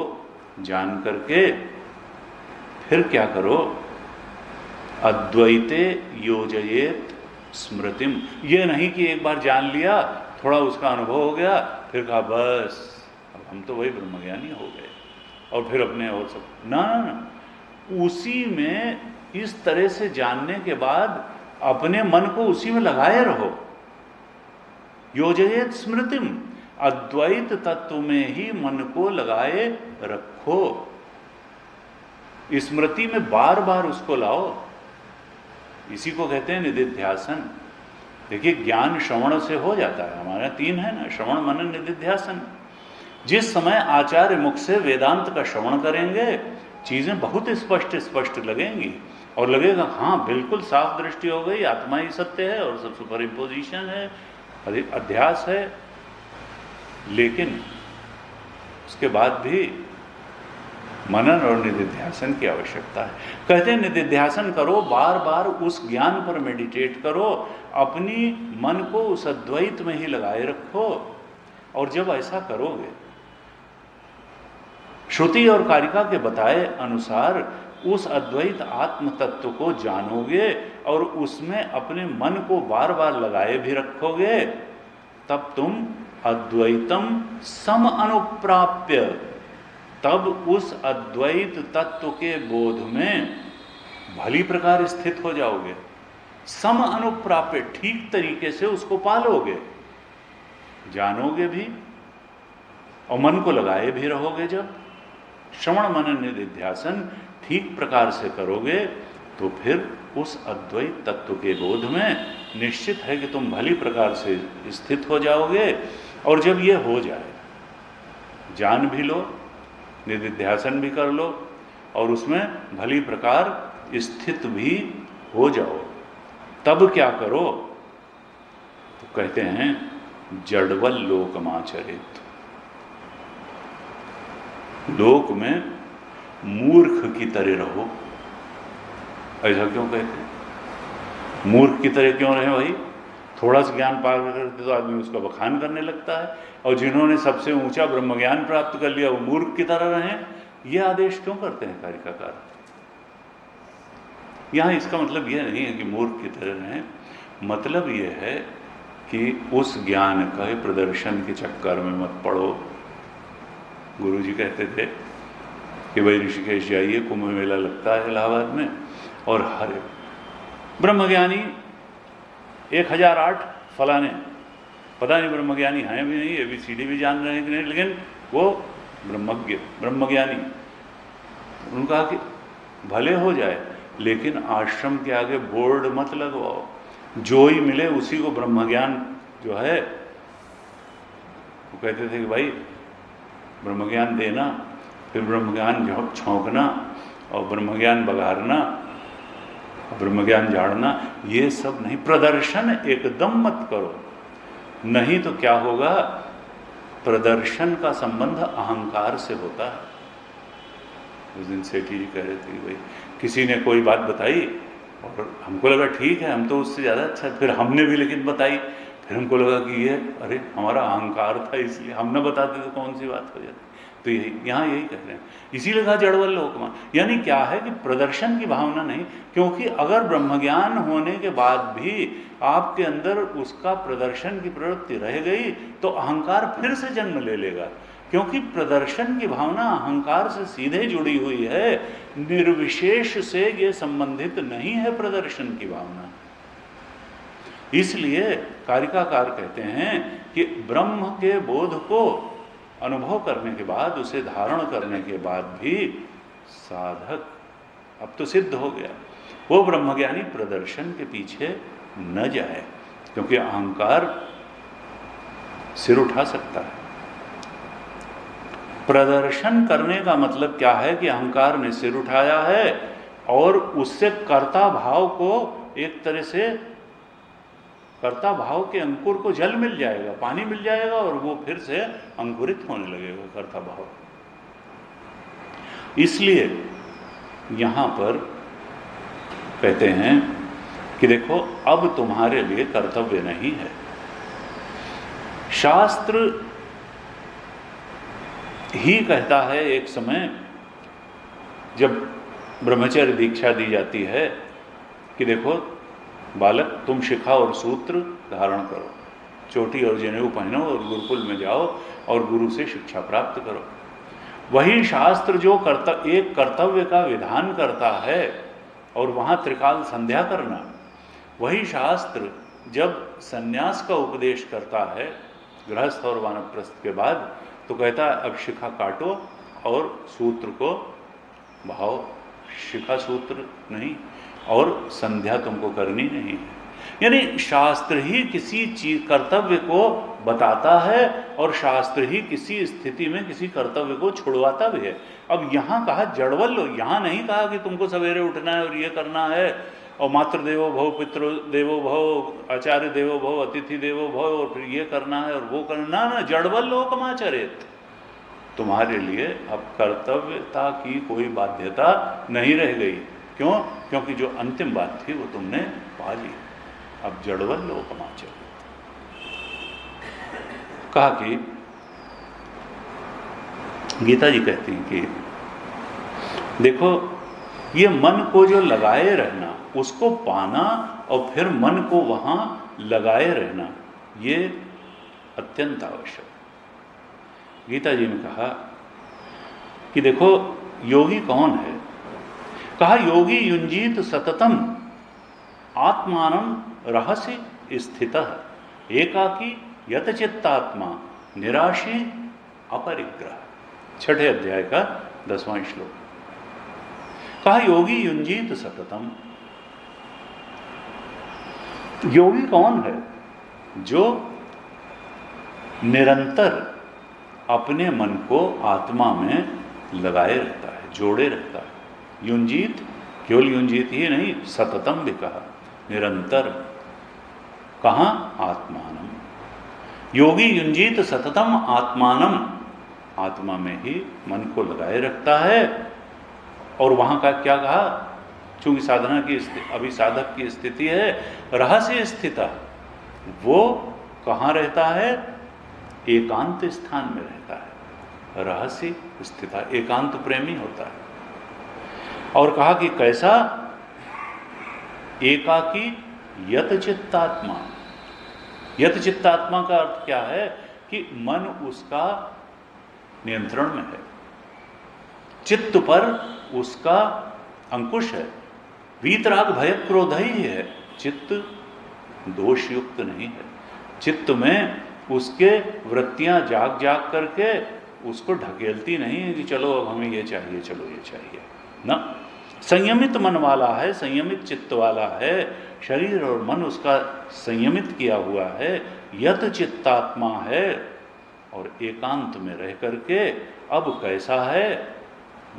जान करके फिर क्या करो, अद्वैते योजयेत स्मृतिम। ये नहीं कि एक बार जान लिया, थोड़ा उसका अनुभव हो गया, फिर कहा बस अब हम तो वही ब्रह्मज्ञानी हो गए और फिर अपने और सब, ना ना ना, उसी में इस तरह से जानने के बाद अपने मन को उसी में लगाए रहो। योजयेत स्मृतिम, अद्वैत तत्व में ही मन को लगाए रखो, स्मृति में बार बार उसको लाओ। इसी को कहते हैं निदिध्यासन। देखिए, ज्ञान श्रवण से हो जाता है, हमारा 3 है ना, श्रवण मनन निदिध्यासन। जिस समय आचार्य मुख से वेदांत का श्रवण करेंगे, चीजें बहुत स्पष्ट स्पष्ट लगेंगी और लगेगा हाँ बिल्कुल साफ दृष्टि हो गई, आत्मा ही सत्य है और सब सुपर इम्पोजिशन है, अध्यास है। लेकिन उसके बाद भी मनन और निदिध्यासन की आवश्यकता है। कहते हैं निदिध्यासन करो, बार बार उस ज्ञान पर मेडिटेट करो, अपनी मन को उस अद्वैत में ही लगाए रखो। और जब ऐसा करोगे, श्रुति और कारिका के बताए अनुसार उस अद्वैत आत्म तत्व को जानोगे और उसमें अपने मन को बार बार लगाए भी रखोगे, तब तुम अद्वैतम सम अनुप्राप्य, तब उस अद्वैत तत्व के बोध में भली प्रकार स्थित हो जाओगे। सम अनुप्राप्य, ठीक तरीके से उसको पालोगे, जानोगे भी और मन को लगाए भी रहोगे। जब श्रवण मनन निदिध्यासन ठीक प्रकार से करोगे तो फिर उस अद्वैत तत्व के बोध में निश्चित है कि तुम भली प्रकार से स्थित हो जाओगे। और जब ये हो जाए, जान भी लो, निदिध्यासन भी कर लो और उसमें भली प्रकार स्थित भी हो जाओ, तब क्या करो, तो कहते हैं जड़वल लोकमाचरित। लोक में मूर्ख की तरह रहो। ऐसा क्यों कहते हैं? मूर्ख की तरह क्यों रहे भाई? थोड़ा सा ज्ञान पा करते तो आदमी उसका बखान करने लगता है, और जिन्होंने सबसे ऊंचा ब्रह्म ज्ञान प्राप्त कर लिया वो मूर्ख की तरह रहें, ये आदेश क्यों करते हैं कारिकाकार? यहाँ इसका मतलब यह नहीं है कि मूर्ख की तरह रहें, मतलब यह है कि उस ज्ञान का प्रदर्शन के चक्कर में मत पड़ो। गुरुजी कहते थे कि भाई ऋषिकेश जाइए, कुंभ मेला लगता है इलाहाबाद में, और हर ब्रह्मज्ञानी 1008 फलाने, पता नहीं ब्रह्मज्ञानी हैं भी नहीं, ABCD भी जान रहे हैं कि नहीं, लेकिन वो ब्रह्मज्ञ ब्रह्मज्ञानी। उनका कि भले हो जाए, लेकिन आश्रम के आगे बोर्ड मत लगवाओ, जो ही मिले उसी को ब्रह्मज्ञान जो है, वो कहते थे कि भाई ब्रह्मज्ञान देना, फिर ब्रह्मज्ञान छौंकना और ब्रह्मज्ञान बघारना, ब्रह्मज्ञान झाड़ना, ये सब नहीं। प्रदर्शन एकदम मत करो, नहीं तो क्या होगा, प्रदर्शन का संबंध अहंकार से होता है। उस दिन सेठी जी कह रहे थे कि भाई किसी ने कोई बात बताई और हमको लगा ठीक है, हम तो उससे ज़्यादा अच्छा, फिर हमने भी लेकिन बताई, फिर हमको लगा कि ये अरे हमारा अहंकार था इसलिए हम न बताते तो कौन सी बात हो जाती। तो यहाँ यही कह रहे हैं, इसीलिए कहा जड़वल लोकमा। यानी क्या है कि प्रदर्शन की भावना नहीं, क्योंकि अगर ब्रह्मज्ञान होने के बाद भी आपके अंदर उसका प्रदर्शन की प्रवृत्ति रह गई तो अहंकार फिर से जन्म ले लेगा, क्योंकि प्रदर्शन की भावना अहंकार से सीधे जुड़ी हुई है, निर्विशेष से ये संबंधित नहीं है प्रदर्शन की भावना। इसलिए कारिकाकार कहते हैं कि ब्रह्म के बोध को अनुभव करने के बाद, उसे धारण करने के बाद भी साधक अब तो सिद्ध हो गया, वो ब्रह्मज्ञानी प्रदर्शन के पीछे न जाए, क्योंकि अहंकार सिर उठा सकता है। प्रदर्शन करने का मतलब क्या है कि अहंकार ने सिर उठाया है और उससे कर्ता भाव को एक तरह से, कर्ता भाव के अंकुर को जल मिल जाएगा, पानी मिल जाएगा और वो फिर से अंकुरित होने लगेगा कर्ता भाव। इसलिए यहां पर कहते हैं कि देखो अब तुम्हारे लिए कर्तव्य नहीं है। शास्त्र ही कहता है, एक समय जब ब्रह्मचर्य दीक्षा दी जाती है कि देखो बालक तुम शिखा और सूत्र धारण करो, चोटी और जनेऊ पहनो और गुरुकुल में जाओ और गुरु से शिक्षा प्राप्त करो। वही शास्त्र जो एक कर्तव्य का विधान करता है और वहाँ त्रिकाल संध्या करना, वही शास्त्र जब सन्यास का उपदेश करता है गृहस्थ और वानप्रस्थ के बाद, तो कहता है अब शिखा काटो और सूत्र को बहाओ, शिखा सूत्र नहीं, और संध्या तुमको करनी नहीं है। यानी शास्त्र ही किसी चीज कर्तव्य को बताता है और शास्त्र ही किसी स्थिति में किसी कर्तव्य को छुड़वाता भी है। अब यहाँ कहा जड़वल लो, यहाँ नहीं कहा कि तुमको सवेरे उठना है और ये करना है और मातृ देवो भव, पितृ देवो भव, आचार्य देवो भव, अतिथि देवो भव, और फिर ये करना है और वो करना ना, जड़वल लोकमाचरेत। तुम्हारे लिए अब कर्तव्यता की कोई बाध्यता नहीं रह गई। क्यों? क्योंकि जो अंतिम बात थी वो तुमने पा ली। अब जड़वल लोकमाचरेत। कहा कि गीता जी कहती हैं कि देखो ये मन को जो लगाए रहना, उसको पाना और फिर मन को वहां लगाए रहना, ये अत्यंत आवश्यक। गीता जी ने कहा कि देखो योगी कौन है? कहा योगी युंजीत सततम आत्मानं रहस्य स्थितः एकाकी यतचित्तात्मा निराशी अपरिग्रह। 6 अध्याय का 10वां श्लोक। कहा योगी युंजीत सततम। योगी कौन है? जो निरंतर अपने मन को आत्मा में लगाए रहता है, जोड़े रहता है। युंजीत, केवल युंजीत ही नहीं, सततम भी कहा, निरंतर। कहाँ? आत्मानम। योगी युंजीत सततम आत्मानम, आत्मा में ही मन को लगाए रखता है। और वहां का क्या कहा? चूंकि साधना की अभी साधक की स्थिति है रहस्य स्थित, वो कहाँ रहता है? एकांत स्थान में रहता है। रहस्य स्थित, एकांत प्रेमी होता है। और कहा कि कैसा? एकाकी यत चित्तात्मा। यत चित्तात्मा का अर्थ क्या है? कि मन उसका नियंत्रण में है, चित्त पर उसका अंकुश है। वीतराग भय क्रोध ही है, चित्त दोष युक्त नहीं है। चित्त में उसके वृत्तियां जाग जाग करके उसको ढकेलती नहीं है कि चलो अब हमें ये चाहिए, चलो ये चाहिए ना। संयमित मन वाला है, संयमित चित्त वाला है, शरीर और मन उसका संयमित किया हुआ है, यत चित्तात्मा है। और एकांत में रह करके अब कैसा है?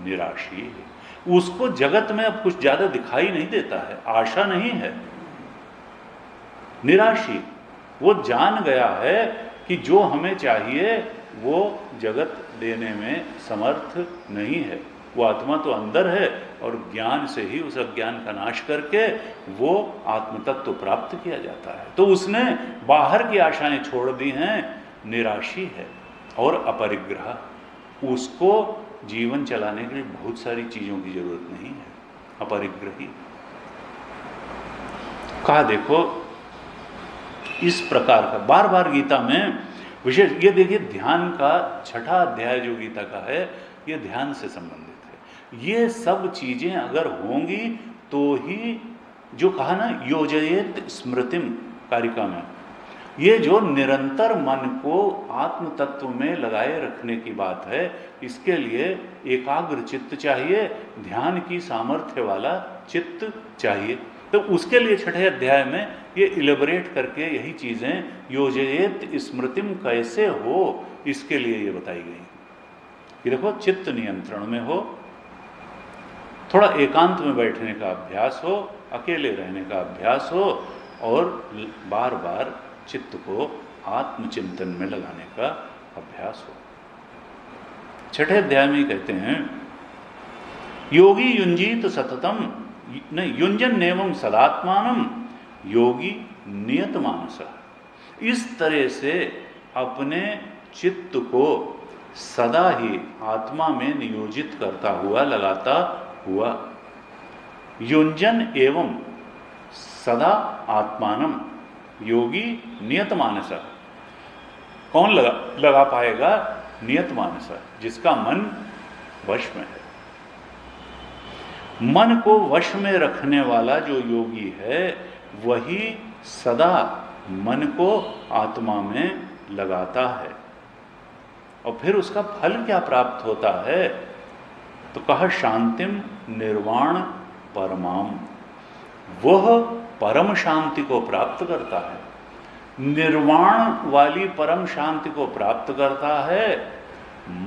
निराशी है। उसको जगत में अब कुछ ज्यादा दिखाई नहीं देता है, आशा नहीं है। निराशी, वो जान गया है कि जो हमें चाहिए वो जगत देने में समर्थ नहीं है। वो आत्मा तो अंदर है और ज्ञान से ही उस अज्ञान का नाश करके वो आत्म तत्व प्राप्त किया जाता है। तो उसने बाहर की आशाएं छोड़ दी हैं, निराशी है और अपरिग्रह। उसको जीवन चलाने के लिए बहुत सारी चीज़ों की जरूरत नहीं है, अपरिग्रही। कहा देखो इस प्रकार का बार बार गीता में विशेष, ये देखिए ध्यान का 6ठा अध्याय जो गीता का है ये ध्यान से संबंधित है। ये सब चीजें अगर होंगी तो ही, जो कहा ना योजयेत स्मृतिम कारिका में, ये जो निरंतर मन को आत्म तत्व में लगाए रखने की बात है, इसके लिए एकाग्र चित्त चाहिए, ध्यान की सामर्थ्य वाला चित्त चाहिए। तो उसके लिए 6ठे अध्याय में ये इलेबोरेट करके यही चीज़ें योजयेत स्मृतिम कैसे हो, इसके लिए ये बताई गई कि देखो चित्त नियंत्रण में हो, थोड़ा एकांत में बैठने का अभ्यास हो, अकेले रहने का अभ्यास हो, और बार बार चित्त को आत्मचिंतन में लगाने का अभ्यास हो। 6ठे अध्याय में कहते हैं योगी युंजीत सततम न युंजन एवं सदात्मानम योगी नियत मानस। इस तरह से अपने चित्त को सदा ही आत्मा में नियोजित करता हुआ, लगाता हुआ, युंजन एवं सदा आत्मानम योगी नियत मानस। कौन लगा पाएगा? नियत मानस, जिसका मन वश में है। मन को वश में रखने वाला जो योगी है वही सदा मन को आत्मा में लगाता है। और फिर उसका फल क्या प्राप्त होता है? तो कहा शांतिम निर्वाण परमाम, वह परम शांति को प्राप्त करता है, निर्वाण वाली परम शांति को प्राप्त करता है।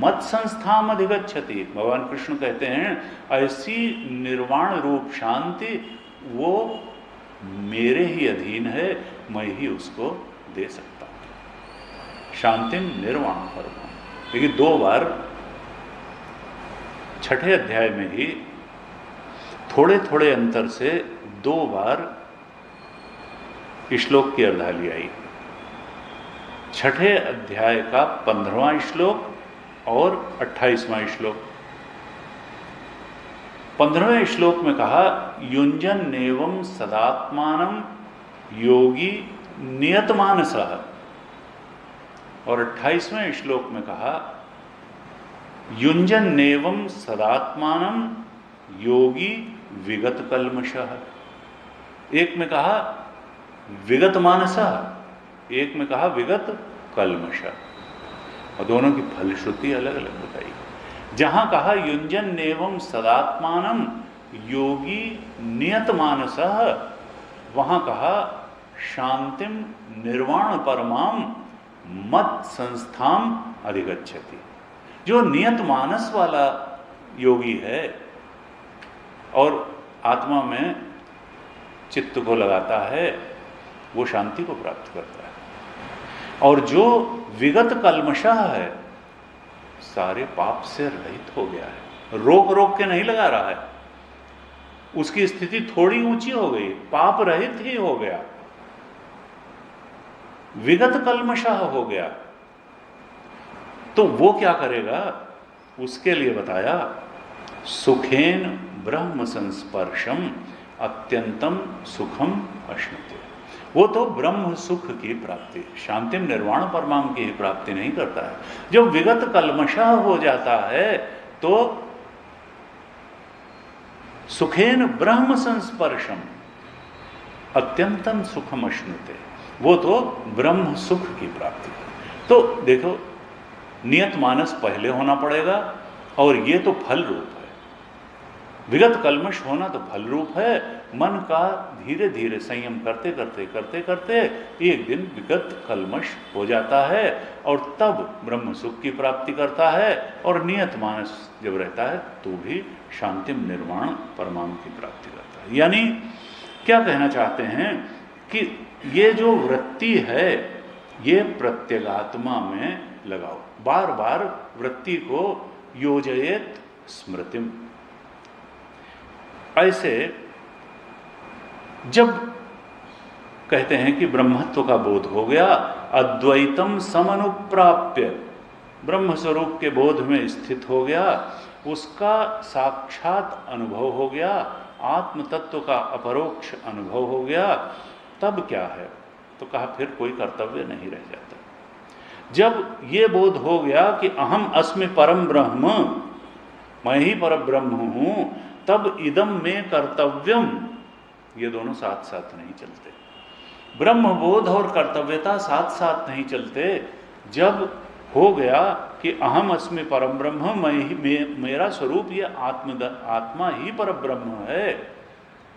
मत संस्थाम अधिगच्छति, भगवान कृष्ण कहते हैं ऐसी निर्वाण रूप शांति वो मेरे ही अधीन है, मैं ही उसको दे सकता हूं। शांतिम निर्वाण परमाम। देखिए 2 बार 6ठे अध्याय में ही थोड़े थोड़े अंतर से 2 बार श्लोक की अर्धाली आई। 6ठे अध्याय का 15वां श्लोक और 28वां श्लोक। 15वें श्लोक में कहा युंजन एवं सदात्मानम योगी नियतमानसः, और 28वें श्लोक में कहा युंजन एवं सदात्मानम योगी विगत कल्मषः। एक में कहा विगत मानसः, एक में कहा विगत कल्मषः, और दोनों की फलश्रुति अलग अलग बताई। जहां कहा युंजन एवं सदात्मानम योगी नियत मानसः, वहां कहा शांतिम निर्वाण परमाम मत संस्थाम अधिगच्छति। जो नियत मानस वाला योगी है और आत्मा में चित्त को लगाता है, वो शांति को प्राप्त करता है। और जो विगत कल्मषः है, सारे पाप से रहित हो गया है, रोक रोक के नहीं लगा रहा है, उसकी स्थिति थोड़ी ऊंची हो गई, पाप रहित ही हो गया, विगत कल्मषः हो गया। तो वो क्या करेगा? उसके लिए बताया सुखेन ब्रह्म संस्पर्शम अत्यंतम सुखम अश्नुते। वो तो ब्रह्म सुख की प्राप्ति, शांतिम निर्वाण परमाम की ही प्राप्ति नहीं करता है। जब विगत कल्मषः हो जाता है तो सुखेन ब्रह्म संस्पर्शम अत्यंतम सुखम अश्नुते, वो तो ब्रह्म सुख की प्राप्ति। तो देखो नियत मानस पहले होना पड़ेगा, और ये तो फल रूप है। विगत कल्मष होना तो फल रूप है। मन का धीरे धीरे संयम करते करते करते करते एक दिन विगत कल्मष हो जाता है, और तब ब्रह्म सुख की प्राप्ति करता है। और नियत मानस जब रहता है तो भी शांतिम निर्वाण परमाम की प्राप्ति करता है। यानी क्या कहना चाहते हैं कि ये जो वृत्ति है ये प्रत्यगात्मा में लगाओ, बार बार वृत्ति को योजयेत स्मृतिम। ऐसे जब कहते हैं कि ब्रह्मत्व का बोध हो गया, अद्वैतम समनुप्राप्य, ब्रह्म स्वरूप के बोध में स्थित हो गया, उसका साक्षात अनुभव हो गया, आत्म तत्व का अपरोक्ष अनुभव हो गया, तब क्या है? तो कहा फिर कोई कर्तव्य नहीं रह जाता। जब ये बोध हो गया कि अहम अस्मि परम ब्रह्म, मैं ही पर ब्रह्म हूं, तब इदम में कर्तव्यम, ये दोनों साथ साथ नहीं चलते। ब्रह्म बोध और कर्तव्यता साथ साथ नहीं चलते। जब हो गया कि अहम अस्मि परम ब्रह्म, मेरा स्वरूप ये आत्मा ही पर ब्रह्म है,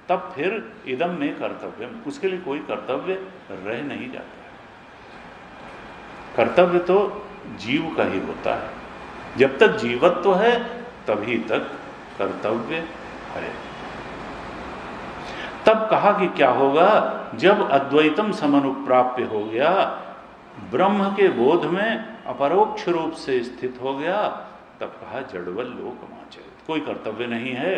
तब फिर इदम में कर्तव्यम, उसके लिए कोई कर्तव्य रह नहीं जाता है। कर्तव्य तो जीव का ही होता है। जब तक जीवत्व है तभी तक कर्तव्य है। तब कहा कि क्या होगा? जब अद्वैतम समनुप्राप्य हो गया, ब्रह्म के बोध में अपरोक्ष रूप से स्थित हो गया, तब कहा जड़वल लोकमाचरित, कोई कर्तव्य नहीं है।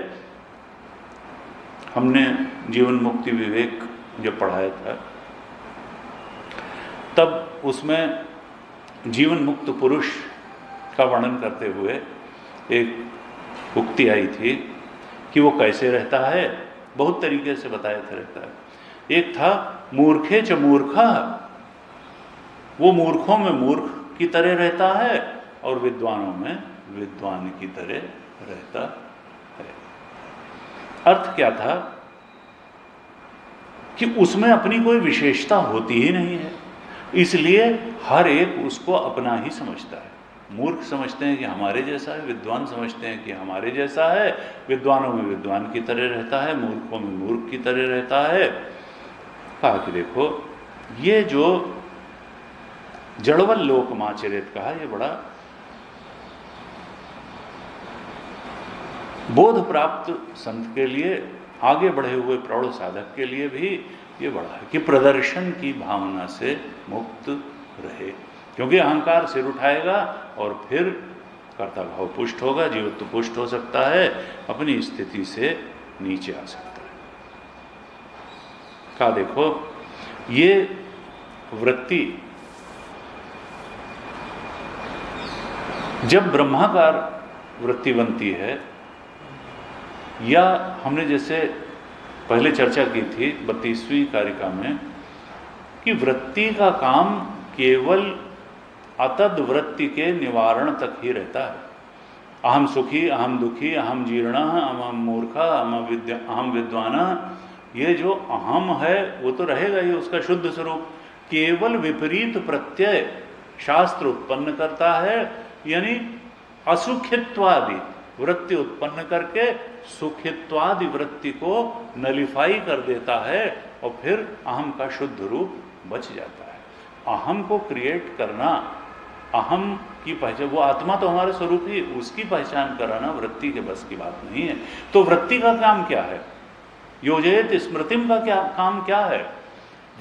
हमने जीवन मुक्ति विवेक जब पढ़ाया था, तब उसमें जीवन मुक्त पुरुष का वर्णन करते हुए एक उक्ति आई थी कि वो कैसे रहता है, बहुत तरीके से बताया था रहता है। एक था मूर्खे च मूर्खा, वो मूर्खों में मूर्ख की तरह रहता है और विद्वानों में विद्वान की तरह रहता है। अर्थ क्या था कि उसमें अपनी कोई विशेषता होती ही नहीं है, इसलिए हर एक उसको अपना ही समझता है। मूर्ख समझते हैं कि हमारे जैसा है, विद्वान समझते हैं कि हमारे जैसा है, विद्वानों में विद्वान की तरह रहता है, मूर्खों में मूर्ख की तरह रहता है। कहा कि देखो, ये जो जड़वल लोकमाचरित कहा, ये बड़ा बोध प्राप्त संत के लिए, आगे बढ़े हुए प्रौढ़ साधक के लिए भी ये बड़ा है कि प्रदर्शन की भावना से मुक्त रहे, क्योंकि अहंकार सिर उठाएगा और फिर कर्ता भाव पुष्ट होगा, जीवत्व पुष्ट हो सकता है, अपनी स्थिति से नीचे आ सकता है। कहा देखो, ये वृत्ति जब ब्रह्माकार वृत्ति बनती है, या हमने जैसे पहले चर्चा की थी 32वीं कारिका में कि वृत्ति का काम केवल अतद वृत्ति के निवारण तक ही रहता है। अहम सुखी, अहम दुखी, अहम जीर्ण, अहम मूर्खा, अहम विद्वान, ये जो अहम है वो तो रहेगा ही, उसका शुद्ध स्वरूप। केवल विपरीत प्रत्यय शास्त्र उत्पन्न करता है, यानी असुखित्वादि वृत्ति उत्पन्न करके सुखित्वादि वृत्ति को नलिफाई कर देता है और फिर अहम का शुद्ध रूप बच जाता है। अहम को क्रिएट करना, अहम की पहचान, वो आत्मा तो हमारा स्वरूप ही, उसकी पहचान कराना वृत्ति के बस की बात नहीं है। तो वृत्ति का काम क्या है? योजयत स्मृतिम का क्या काम क्या है?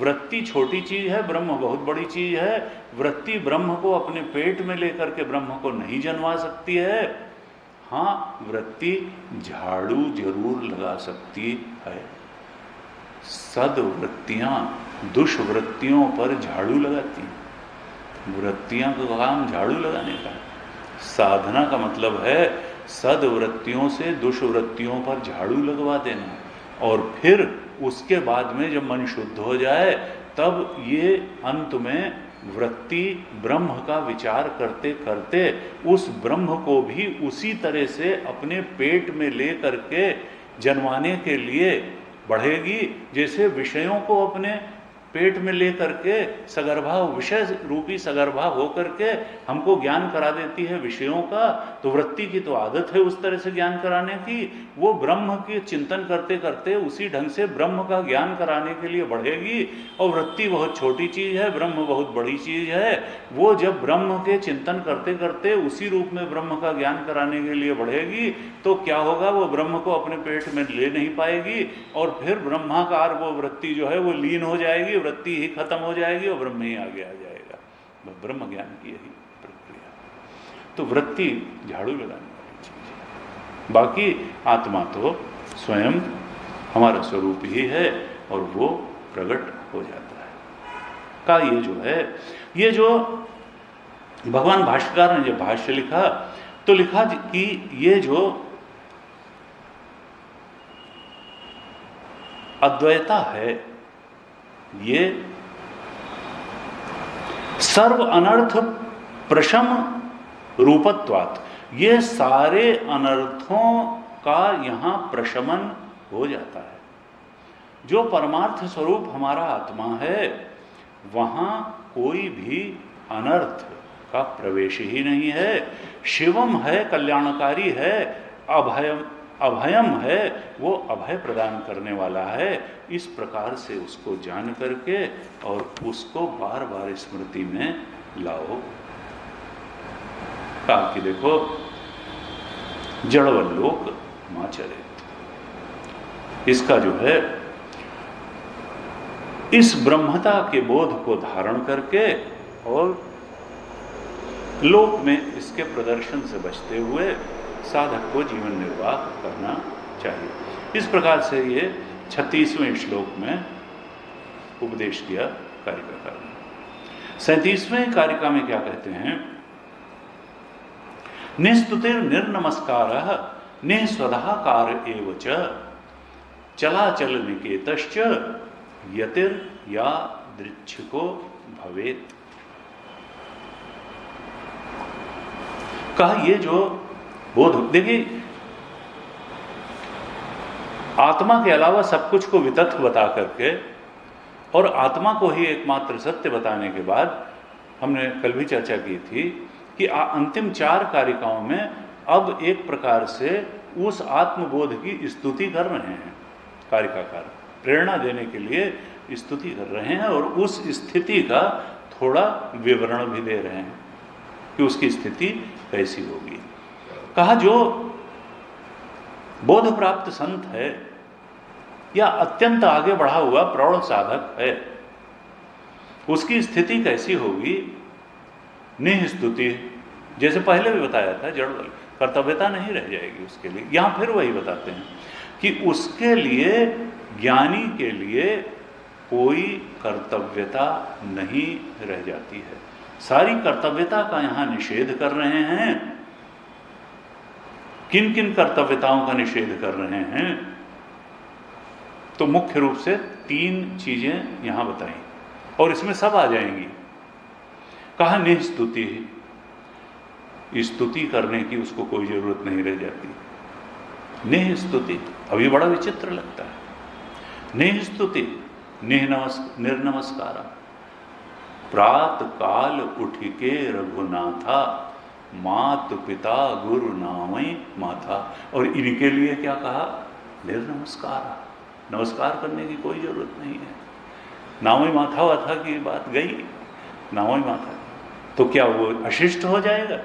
वृत्ति छोटी चीज है, ब्रह्म बहुत बड़ी चीज है। वृत्ति ब्रह्म को अपने पेट में लेकर के ब्रह्म को नहीं जन्मा सकती है। हाँ, वृत्ति झाड़ू जरूर लगा सकती है। सद्वृत्तियां दुष्वृत्तियों पर झाड़ू लगाती हैं। वृत्तियां का काम झाड़ू लगाने का है। साधना का मतलब है सद्वृत्तियों से दुष्वृत्तियों पर झाड़ू लगवा देना, और फिर उसके बाद में जब मन शुद्ध हो जाए, तब ये अंत में वृत्ति ब्रह्म का विचार करते करते उस ब्रह्म को भी उसी तरह से अपने पेट में ले करके जन्माने के लिए बढ़ेगी, जैसे विषयों को अपने पेट में ले करके सगर्भा, विषय रूपी सगर्भा हो करके हमको ज्ञान करा देती है विषयों का। तो वृत्ति की तो आदत है उस तरह से ज्ञान कराने की। वो ब्रह्म के चिंतन करते करते उसी ढंग से ब्रह्म का ज्ञान कराने के लिए बढ़ेगी। और वृत्ति बहुत छोटी चीज है, ब्रह्म बहुत बड़ी चीज है। वो जब ब्रह्म के चिंतन करते करते उसी रूप में ब्रह्म का ज्ञान कराने के लिए बढ़ेगी, तो क्या होगा? वो ब्रह्म को अपने पेट में ले नहीं पाएगी, और फिर ब्रह्माकार वो वृत्ति जो है वो लीन हो जाएगी, वृत्ति ही खत्म हो जाएगी और ब्रह्म ही आगे आ जाएगा। ब्रह्म ज्ञान की यही प्रक्रिया। तो वृत्ति झाड़ू लगाने वाली चीज है, बाकी आत्मा तो स्वयं हमारा स्वरूप ही है और वो प्रकट हो जाता है। का ये जो है, ये जो भगवान भाष्यकार ने जब भाष्य लिखा तो लिखा कि ये जो अद्वैता है ये सर्व अनर्थ प्रशम रूपत्वात्, ये सारे अनर्थों का यहाँ प्रशमन हो जाता है। जो परमार्थ स्वरूप हमारा आत्मा है वहाँ कोई भी अनर्थ का प्रवेश ही नहीं है। शिवम है, कल्याणकारी है, अभयम है, वो अभय प्रदान करने वाला है। इस प्रकार से उसको जान करके और उसको बार बार स्मृति में लाओ। कहा कि देखो जड़वल्लोक माचरित, इसका जो है इस ब्रह्मता के बोध को धारण करके और लोक में इसके प्रदर्शन से बचते हुए साधक को जीवन निर्वाह करना चाहिए। इस प्रकार से ये 36वें श्लोक में उपदेश दिया कारिका ने। 37वें कारिका में क्या कहते हैं? निस्तुतिर निर्नमस्कारः निस्वधाकार एव च चलाचल निकेतश्च यतिर या दृच्छिको भवेत्। कहा ये जो बोध, देखिए आत्मा के अलावा सब कुछ को वितथ्य बता करके और आत्मा को ही एकमात्र सत्य बताने के बाद, हमने कल भी चर्चा की थी कि अंतिम 4 कारिकाओं में अब एक प्रकार से उस आत्मबोध की स्तुति कर रहे हैं। कारिकाकार प्रेरणा देने के लिए स्तुति कर रहे हैं और उस स्थिति का थोड़ा विवरण भी दे रहे हैं कि उसकी स्थिति कैसी होगी। कहा जो बोध प्राप्त संत है या अत्यंत आगे बढ़ा हुआ प्रौढ़ साधक है, उसकी स्थिति कैसी होगी? निःस्तुति, जैसे पहले भी बताया था, जड़ कर्तव्यता नहीं रह जाएगी उसके लिए। यहां फिर वही बताते हैं कि उसके लिए, ज्ञानी के लिए कोई कर्तव्यता नहीं रह जाती है। सारी कर्तव्यता का यहां निषेध कर रहे हैं। किन किन कर्तव्यताओं का निषेध कर रहे हैं? तो मुख्य रूप से 3 चीजें यहां बताई और इसमें सब आ जाएंगी। कहा निस्तुति, स्तुति करने की उसको कोई जरूरत नहीं रह जाती। निस्तुति अभी बड़ा विचित्र लगता है। निस्तुति निर्नमस्कार, प्रात काल उठिके रघुनाथा मात पिता गुरु नामई माथा। और इनके लिए क्या कहा? निर्नमस्कार, नमस्कार करने की कोई जरूरत नहीं है। नामई माथा हुआ था कि बात गई, नामई माथा। तो क्या वो अशिष्ट हो जाएगा?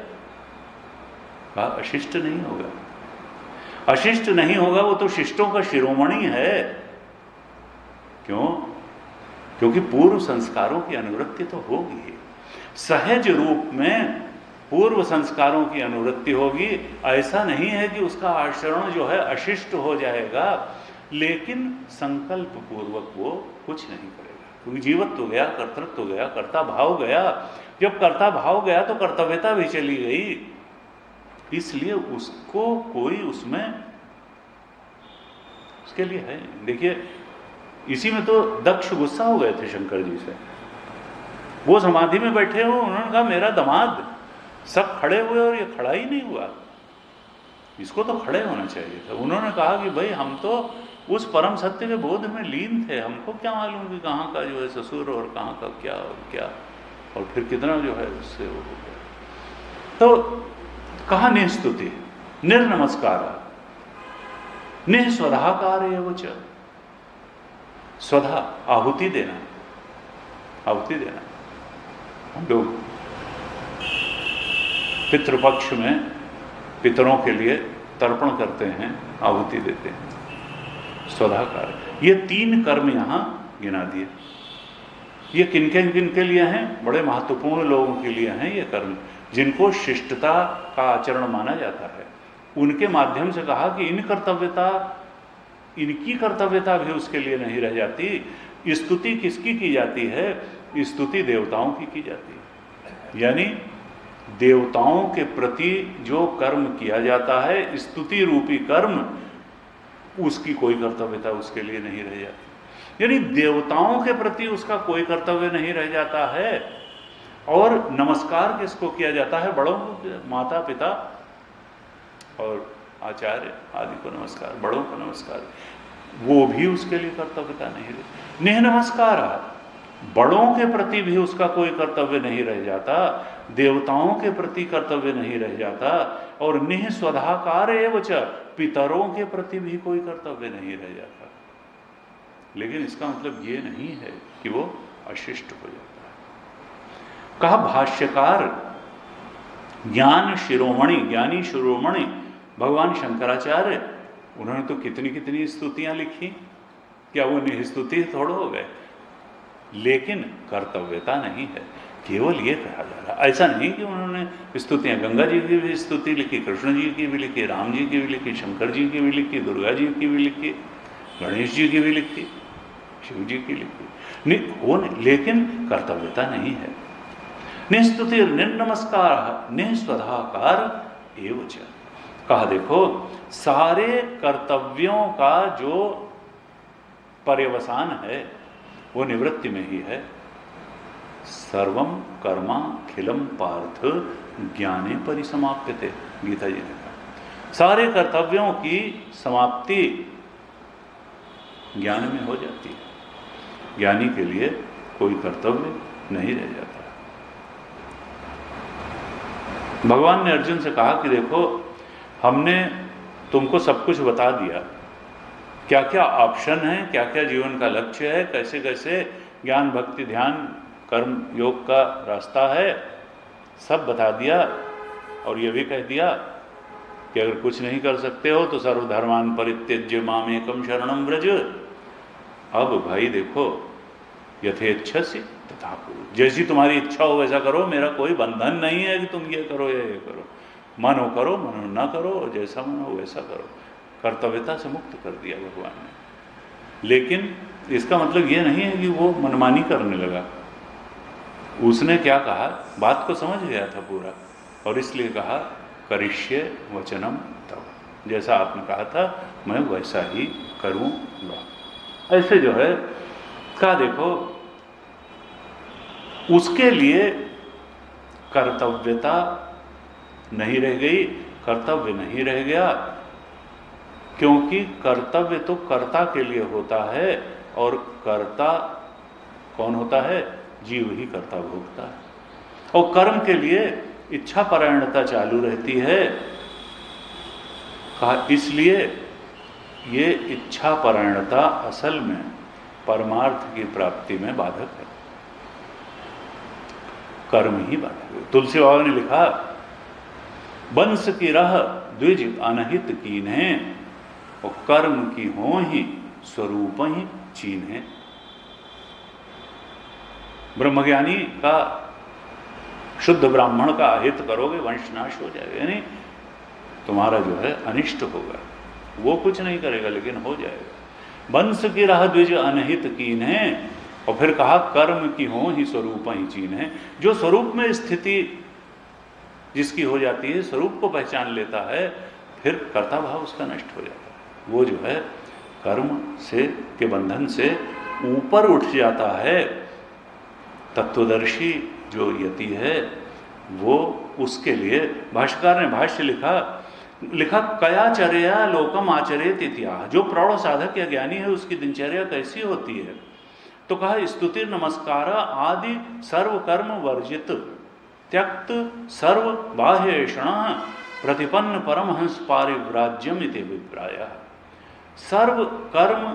कहा अशिष्ट नहीं होगा। अशिष्ट नहीं होगा, वो तो शिष्टों का शिरोमणि है। क्यों? क्योंकि पूर्व संस्कारों की अनुवृत्ति तो होगी, सहज रूप में पूर्व संस्कारों की अनुवृत्ति होगी। ऐसा नहीं है कि उसका आचरण जो है अशिष्ट हो जाएगा, लेकिन संकल्प पूर्वक वो कुछ नहीं करेगा। क्योंकि जीवत्व गया, कर्तृत्व गया, कर्ता भाव गया। जब कर्ता भाव गया तो कर्तव्यता भी चली गई, इसलिए उसको कोई उसमें उसके लिए है। देखिए इसी में तो दक्ष गुस्सा हो गए थे शंकर जी से। वो समाधि में बैठे हो, उन्होंने कहा मेरा दामाद, सब खड़े हुए और ये खड़ा ही नहीं हुआ, इसको तो खड़े होना चाहिए था। उन्होंने कहा कि भाई हम तो उस परम सत्य के बोध में लीन थे, हमको क्या मालूम कि कहाँ का जो है ससुर और कहाँ का क्या और क्या, और फिर कितना जो है उससे वो हो गया। तो कहा निस्तुति निर्नमस्कार निस्वधाकार एव च, स्वधा आहुति देना, आहुति देना। हम लोग पितृपक्ष में पितरों के लिए तर्पण करते हैं, आहुति देते हैं, स्वधाकार। ये 3 कर्म यहाँ गिना दिए। ये किनके किनके लिए हैं? बड़े महत्वपूर्ण लोगों के लिए हैं ये कर्म, जिनको शिष्टता का आचरण माना जाता है। उनके माध्यम से कहा कि इनकी कर्तव्यता भी उसके लिए नहीं रह जाती। स्तुति किसकी की जाती है? स्तुति देवताओं की जाती है। यानी देवताओं के प्रति जो कर्म किया जाता है, स्तुति रूपी कर्म, उसकी कोई कर्तव्यता उसके लिए नहीं रह जाती। यानी देवताओं के प्रति उसका कोई कर्तव्य नहीं रह जाता है। और नमस्कार किसको किया जाता है? बड़ों को, माता पिता और आचार्य आदि को नमस्कार, बड़ों को नमस्कार, वो भी उसके लिए कर्तव्यता नहीं रही। निह नमस्कार, बड़ों के प्रति भी उसका कोई कर्तव्य नहीं रह जाता, देवताओं के प्रति कर्तव्य नहीं रह जाता, और निह स्वधाकार एवं च, पितरों के प्रति भी कोई कर्तव्य नहीं रह जाता। लेकिन इसका मतलब ये नहीं है कि वो अशिष्ट हो जाता है। कहा भाष्यकार ज्ञान शिरोमणि, ज्ञानी शिरोमणि भगवान शंकराचार्य, उन्होंने तो कितनी कितनी स्तुतियां लिखी, क्या वो निस्तुति थोड़ा हो गए? लेकिन कर्तव्यता नहीं है, केवल ये कहा जा रहा। ऐसा नहीं कि उन्होंने स्तुतियां, गंगा जी की भी स्तुति लिखी, कृष्ण जी की भी लिखी, राम जी की भी लिखी, शंकर जी की भी लिखी, दुर्गा जी की भी लिखी, गणेश जी की भी लिखी, शिव जी की लिखी, नहीं हो नहीं, लेकिन कर्तव्यता नहीं है। निस्तुति निर्नमस्कार निस्वधाकार एवं च, कहा देखो सारे कर्तव्यों का जो पर्यवसान है वो निवृत्ति में ही है। सर्वम कर्माखिलम पार्थ ज्ञाने परिसमाप्यते, गीता जी ने कहा सारे कर्तव्यों की समाप्ति ज्ञान में हो जाती है। ज्ञानी के लिए कोई कर्तव्य नहीं रह जाता। भगवान ने अर्जुन से कहा कि देखो हमने तुमको सब कुछ बता दिया, क्या क्या ऑप्शन है, क्या क्या जीवन का लक्ष्य है, कैसे कैसे ज्ञान भक्ति ध्यान कर्म योग का रास्ता है, सब बता दिया। और ये भी कह दिया कि अगर कुछ नहीं कर सकते हो तो सर्वधर्मान परित्यज्य मामेकम शरणम व्रज। अब भाई देखो यथेच्छसि तथा कुरु, जैसी तुम्हारी इच्छा हो वैसा करो, मेरा कोई बंधन नहीं है कि तुम ये करो या ये करो, मन हो करो मन हो ना करो, और जैसा मन हो वैसा करो। कर्तव्यता से मुक्त कर दिया भगवान ने। लेकिन इसका मतलब ये नहीं है कि वो मनमानी करने लगा। उसने क्या कहा, बात को समझ गया था पूरा, और इसलिए कहा करिष्ये वचनम तव, जैसा आपने कहा था मैं वैसा ही करूँगा। ऐसे जो है कहा देखो उसके लिए कर्तव्यता नहीं रह गई, कर्तव्य नहीं रह गया, क्योंकि कर्तव्य तो कर्ता के लिए होता है, और कर्ता कौन होता है? जीव ही कर्ता भोगता है। और कर्म के लिए इच्छा परायणता चालू रहती है। कहा इसलिए ये इच्छा परायणता असल में परमार्थ की प्राप्ति में बाधक है, कर्म ही बाधक है। तुलसी बाबा ने लिखा वंश की रह द्विज अनहित कीन्हे, और कर्म की हो ही स्वरूप ही चीन्हे। ब्रह्मज्ञानी का शुद्ध ब्राह्मण का अहित करोगे वंश नाश हो जाएगा, यानी तुम्हारा जो है अनिष्ट होगा। वो कुछ नहीं करेगा लेकिन हो जाएगा। वंश की राह द्विज अनहित कीन्हे, और फिर कहा कर्म की हो ही स्वरूप ही चीन्हे। जो स्वरूप में स्थिति जिसकी हो जाती है, स्वरूप को पहचान लेता है, फिर कर्ता भाव उसका नष्ट हो जाता है। वो जो है कर्म से के बंधन से ऊपर उठ जाता है। तत्वदर्शी जो यति है वो, उसके लिए भाष्यकार ने भाष्य लिखा कयाचर्या लोकम आचरेत इत्याह। जो प्रौढ़ साधक या ज्ञानी है उसकी दिनचर्या कैसी होती है? तो कहा स्तुति नमस्कार आदि सर्व कर्म वर्जित त्यक्त सर्व बाह्येषण प्रतिपन्न परमहंस पारिव्राज्यम इति अभिप्राय। सर्व कर्म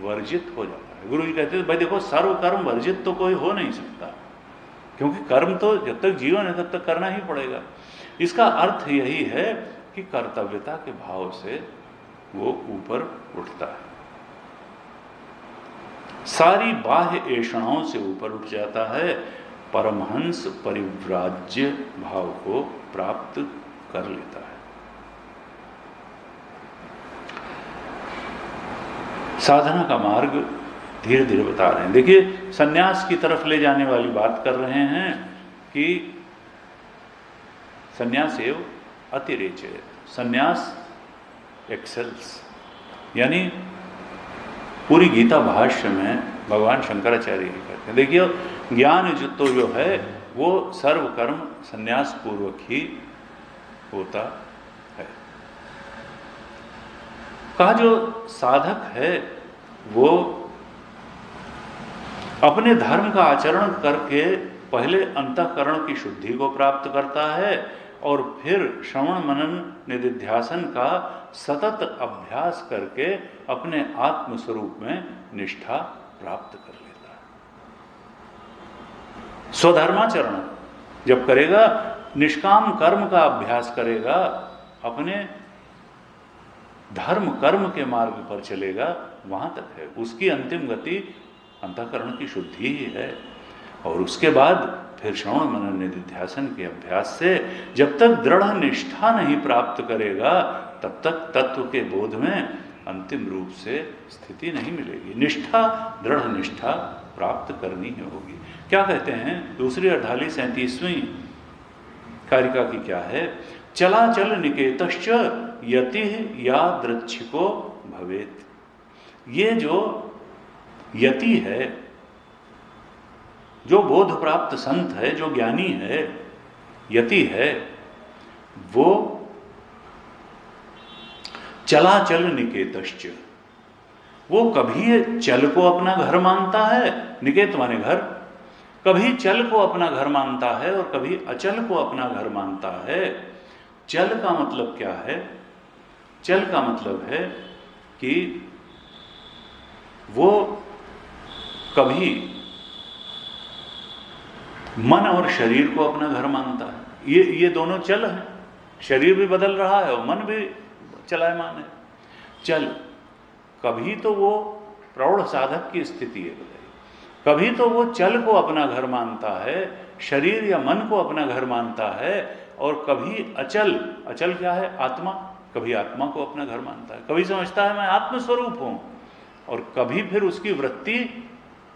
वर्जित हो जाता है। गुरु जी कहते हैं भाई देखो सर्व कर्म वर्जित तो कोई हो नहीं सकता, क्योंकि कर्म तो जब तक जीवन है तब तक करना ही पड़ेगा। इसका अर्थ यही है कि कर्तव्यता के भाव से वो ऊपर उठता है, सारी बाह्य ऐषणाओं से ऊपर उठ जाता है, परमहंस परिव्राज्य भाव को प्राप्त कर लेता है। साधना का मार्ग धीरे धीरे बता रहे हैं। देखिए संन्यास की तरफ ले जाने वाली बात कर रहे हैं कि संन्यास एव अतिरेचयेत, संन्यास एक्सेल्स। यानी पूरी गीता भाष्य में भगवान शंकराचार्य ही कहते हैं, देखिए ज्ञान जो है वो सर्व कर्म संन्यास पूर्वक ही होता है। कहा जो साधक है वो अपने धर्म का आचरण करके पहले अंतःकरण की शुद्धि को प्राप्त करता है और फिर श्रवण मनन निधिध्यासन का सतत अभ्यास करके अपने आत्म स्वरूप में निष्ठा प्राप्त कर लेता है। स्वधर्माचरण जब करेगा, निष्काम कर्म का अभ्यास करेगा, अपने धर्म कर्म के मार्ग पर चलेगा, वहां तक है उसकी अंतिम गति अंतःकरण की शुद्धि ही है। और उसके बाद फिर श्रवण मनन निधिध्यासन के अभ्यास से जब तक दृढ़ निष्ठा नहीं प्राप्त करेगा तब तक तत्व के बोध में अंतिम रूप से स्थिति नहीं मिलेगी। निष्ठा, दृढ़ निष्ठा प्राप्त करनी ही होगी। क्या कहते हैं दूसरी अर्धाली 37वीं कारिका की क्या है? चलाचल निकेतश्च यति या दृच्छिको भवेत। ये जो यति है, जो बोध प्राप्त संत है, जो ज्ञानी है, यति है, वो चलाचल निकेतश्च, वो कभी चल को अपना घर मानता है, निकेत माने घर, कभी चल को अपना घर मानता है और कभी अचल को अपना घर मानता है। चल का मतलब क्या है? चल का मतलब है कि वो कभी मन और शरीर को अपना घर मानता है। ये दोनों चल हैं, शरीर भी बदल रहा है और मन भी चलायमान है। चल, कभी तो वो प्रौढ़ साधक की स्थिति है, कभी तो वो चल को अपना घर मानता है, शरीर या मन को अपना घर मानता है, और कभी अचल, अचल क्या है? आत्मा, कभी आत्मा को अपना घर मानता है, कभी समझता है मैं आत्मस्वरूप हूं, और कभी फिर उसकी वृत्ति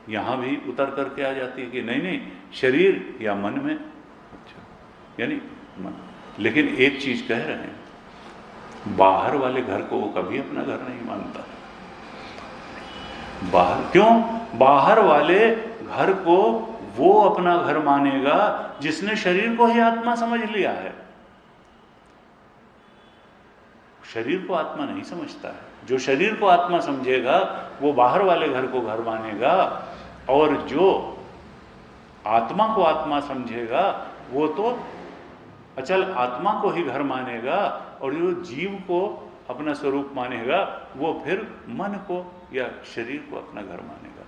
यहां भी उतर करके आ जाती है कि नहीं नहीं शरीर या मन में। अच्छा, यानी मन। लेकिन एक चीज कह रहे हैं, बाहर वाले घर को वो कभी अपना घर नहीं मानता। बाहर क्यों? बाहर वाले घर को वो अपना घर मानेगा जिसने शरीर को ही आत्मा समझ लिया है। शरीर को आत्मा नहीं समझता है। जो शरीर को आत्मा समझेगा वो बाहर वाले घर को घर मानेगा, और जो आत्मा को आत्मा समझेगा वो तो अचल आत्मा को ही घर मानेगा, और जो जीव को अपना स्वरूप मानेगा वो फिर मन को या शरीर को अपना घर मानेगा।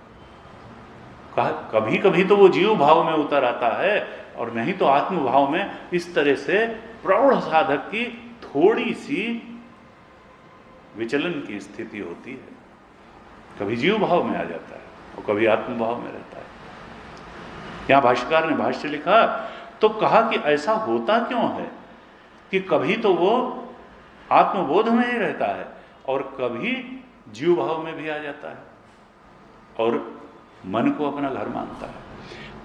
कभी कभी तो वो जीव भाव में उतर आता है, और नहीं तो आत्म भाव में। इस तरह से प्रौढ़ साधक की थोड़ी सी विचलन की स्थिति होती है। कभी जीव भाव में आ जाता है और कभी आत्म भाव में रहता है। यहां भाष्यकार ने भाष्य लिखा तो कहा कि ऐसा होता क्यों है कि कभी तो वो आत्मबोध में ही रहता है और कभी जीव भाव में भी आ जाता है और मन को अपना घर मानता है।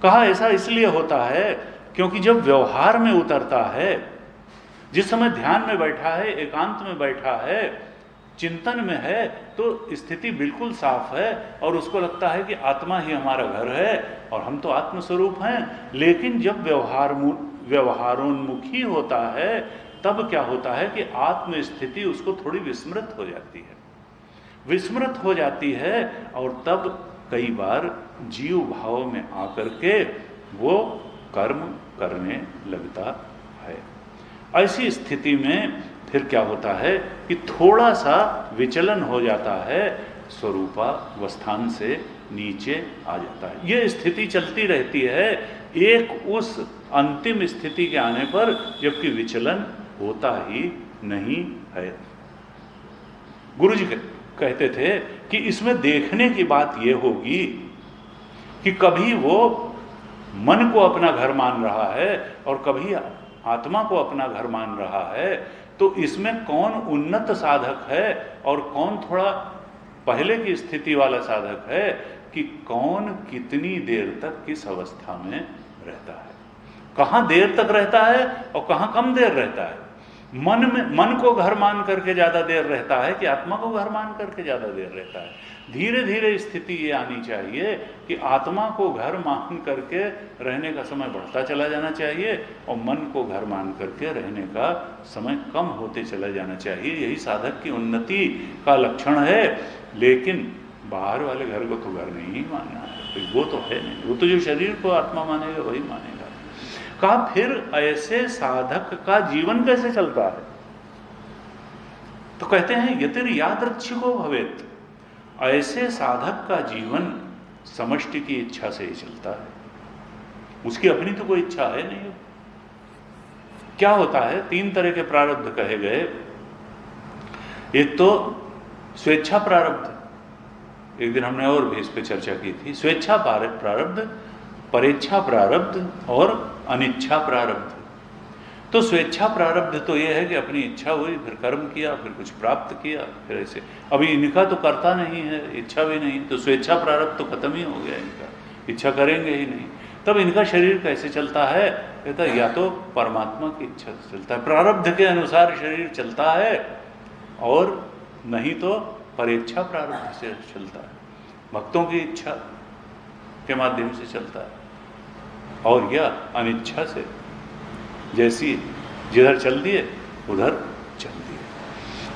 कहा ऐसा इसलिए होता है क्योंकि जब व्यवहार में उतरता है, जिस समय ध्यान में बैठा है, एकांत में बैठा है, चिंतन में है, तो स्थिति बिल्कुल साफ है और उसको लगता है कि आत्मा ही हमारा घर है और हम तो आत्मस्वरूप हैं। लेकिन जब व्यवहारोन्मुखी होता है तब क्या होता है कि आत्म स्थिति उसको थोड़ी विस्मृत हो जाती है, विस्मृत हो जाती है, और तब कई बार जीव भाव में आकर के वो कर्म करने लगता है। ऐसी स्थिति में फिर क्या होता है कि थोड़ा सा विचलन हो जाता है, स्वरूपावस्थान से नीचे आ जाता है। ये स्थिति चलती रहती है एक उस अंतिम स्थिति के आने पर जबकि विचलन होता ही नहीं है। गुरु जी कहते थे कि इसमें देखने की बात यह होगी कि कभी वो मन को अपना घर मान रहा है और कभी आत्मा को अपना घर मान रहा है, तो इसमें कौन उन्नत साधक है और कौन थोड़ा पहले की स्थिति वाला साधक है, कि कौन कितनी देर तक किस अवस्था में रहता है। कहाँ देर तक रहता है और कहाँ कम देर रहता है। मन को घर मान करके ज़्यादा देर रहता है कि आत्मा को घर मान करके ज़्यादा देर रहता है। धीरे धीरे स्थिति ये आनी चाहिए कि आत्मा को घर मान करके रहने का समय बढ़ता चला जाना चाहिए और मन को घर मान करके रहने का समय कम होते चला जाना चाहिए। यही साधक की उन्नति का लक्षण है। लेकिन बाहर वाले घर को तो घर नहीं मानना है, वो तो है नहीं, वो तो जो शरीर को आत्मा मानेगा वही मानेगा। कहा फिर ऐसे साधक का जीवन कैसे चलता है? तो कहते हैं यतिर यादृच्छिको भवेत्, ऐसे साधक का जीवन समष्टि की इच्छा से ही चलता है, उसकी अपनी तो कोई इच्छा है नहीं। क्या होता है, 3 तरह के प्रारब्ध कहे गए। एक तो स्वेच्छा प्रारब्ध, एक दिन हमने और भी इस पे चर्चा की थी। स्वेच्छा प्रारब्ध, परेच्छा प्रारब्ध और अनिच्छा प्रारब्ध। तो स्वेच्छा प्रारब्ध तो यह है कि अपनी इच्छा हुई, फिर कर्म किया, फिर कुछ प्राप्त किया, फिर ऐसे। अभी इनका तो करता नहीं है, इच्छा भी नहीं, तो स्वेच्छा प्रारब्ध तो खत्म ही हो गया इनका, इच्छा करेंगे ही नहीं। तब इनका शरीर कैसे चलता है? कहता है या तो परमात्मा की इच्छा से चलता है, प्रारब्ध के अनुसार शरीर चलता है, और नहीं तो परेच्छा प्रारब्ध से चलता है, भक्तों की इच्छा के माध्यम से चलता है, और यह अनिच्छा से, जैसी जिधर चल दिए उधर चल दिए।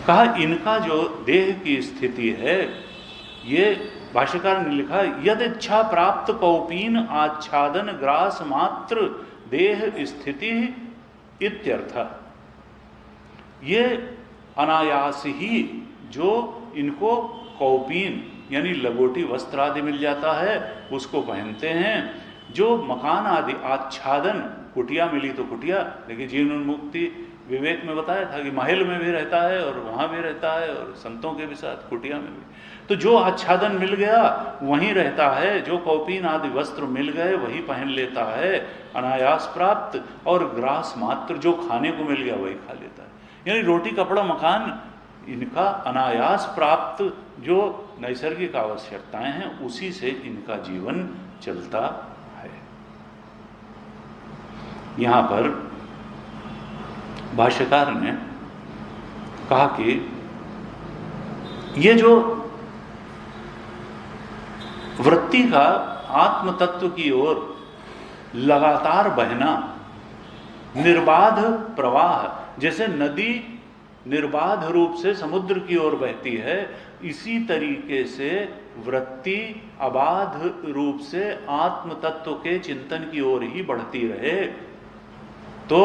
कहा इनका जो देह की स्थिति है, ये भाष्यकार ने लिखा यद इच्छा प्राप्त कौपीन आच्छादन ग्रास मात्र देह स्थिति इत्यर्थ। ये अनायास ही जो इनको कौपीन यानी लगोटी वस्त्र आदि मिल जाता है उसको पहनते हैं, जो मकान आदि आच्छादन, कुटिया मिली तो कुटिया, लेकिन जीवन उन्मुक्ति विवेक में बताया था कि महल में भी रहता है और वहाँ भी रहता है और संतों के भी साथ कुटिया में भी। तो जो आच्छादन मिल गया वहीं रहता है, जो कौपीन आदि वस्त्र मिल गए वही पहन लेता है, अनायास प्राप्त, और ग्रास मात्र जो खाने को मिल गया वही खा लेता है। यानी रोटी कपड़ा मकान इनका अनायास प्राप्त जो नैसर्गिक आवश्यकताएं हैं उसी से इनका जीवन चलता है। यहां पर भाष्यकार ने कहा कि ये जो वृत्ति का आत्म तत्व की ओर लगातार बहना, निर्बाध प्रवाह, जैसे नदी निर्बाध रूप से समुद्र की ओर बहती है, इसी तरीके से वृत्ति अबाध रूप से आत्म तत्व के चिंतन की ओर ही बढ़ती रहे। तो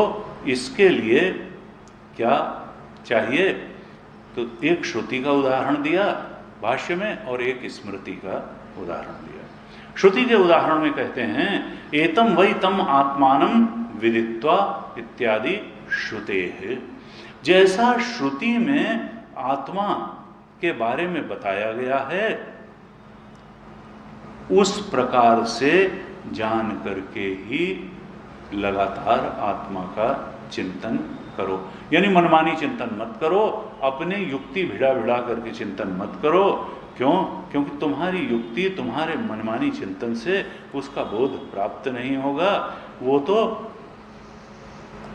इसके लिए क्या चाहिए? तो एक श्रुति का उदाहरण दिया भाष्य में और एक स्मृति का उदाहरण दिया। श्रुति के उदाहरण में कहते हैं एतम वै तम आत्मानं विदित्वा इत्यादि श्रुतेः। जैसा श्रुति में आत्मा के बारे में बताया गया है उस प्रकार से जान करके ही लगातार आत्मा का चिंतन करो। यानी मनमानी चिंतन मत करो, अपने युक्ति भिड़ा भिड़ा करके चिंतन मत करो। क्यों? क्योंकि तुम्हारी युक्ति तुम्हारे मनमानी चिंतन से उसका बोध प्राप्त नहीं होगा। वो तो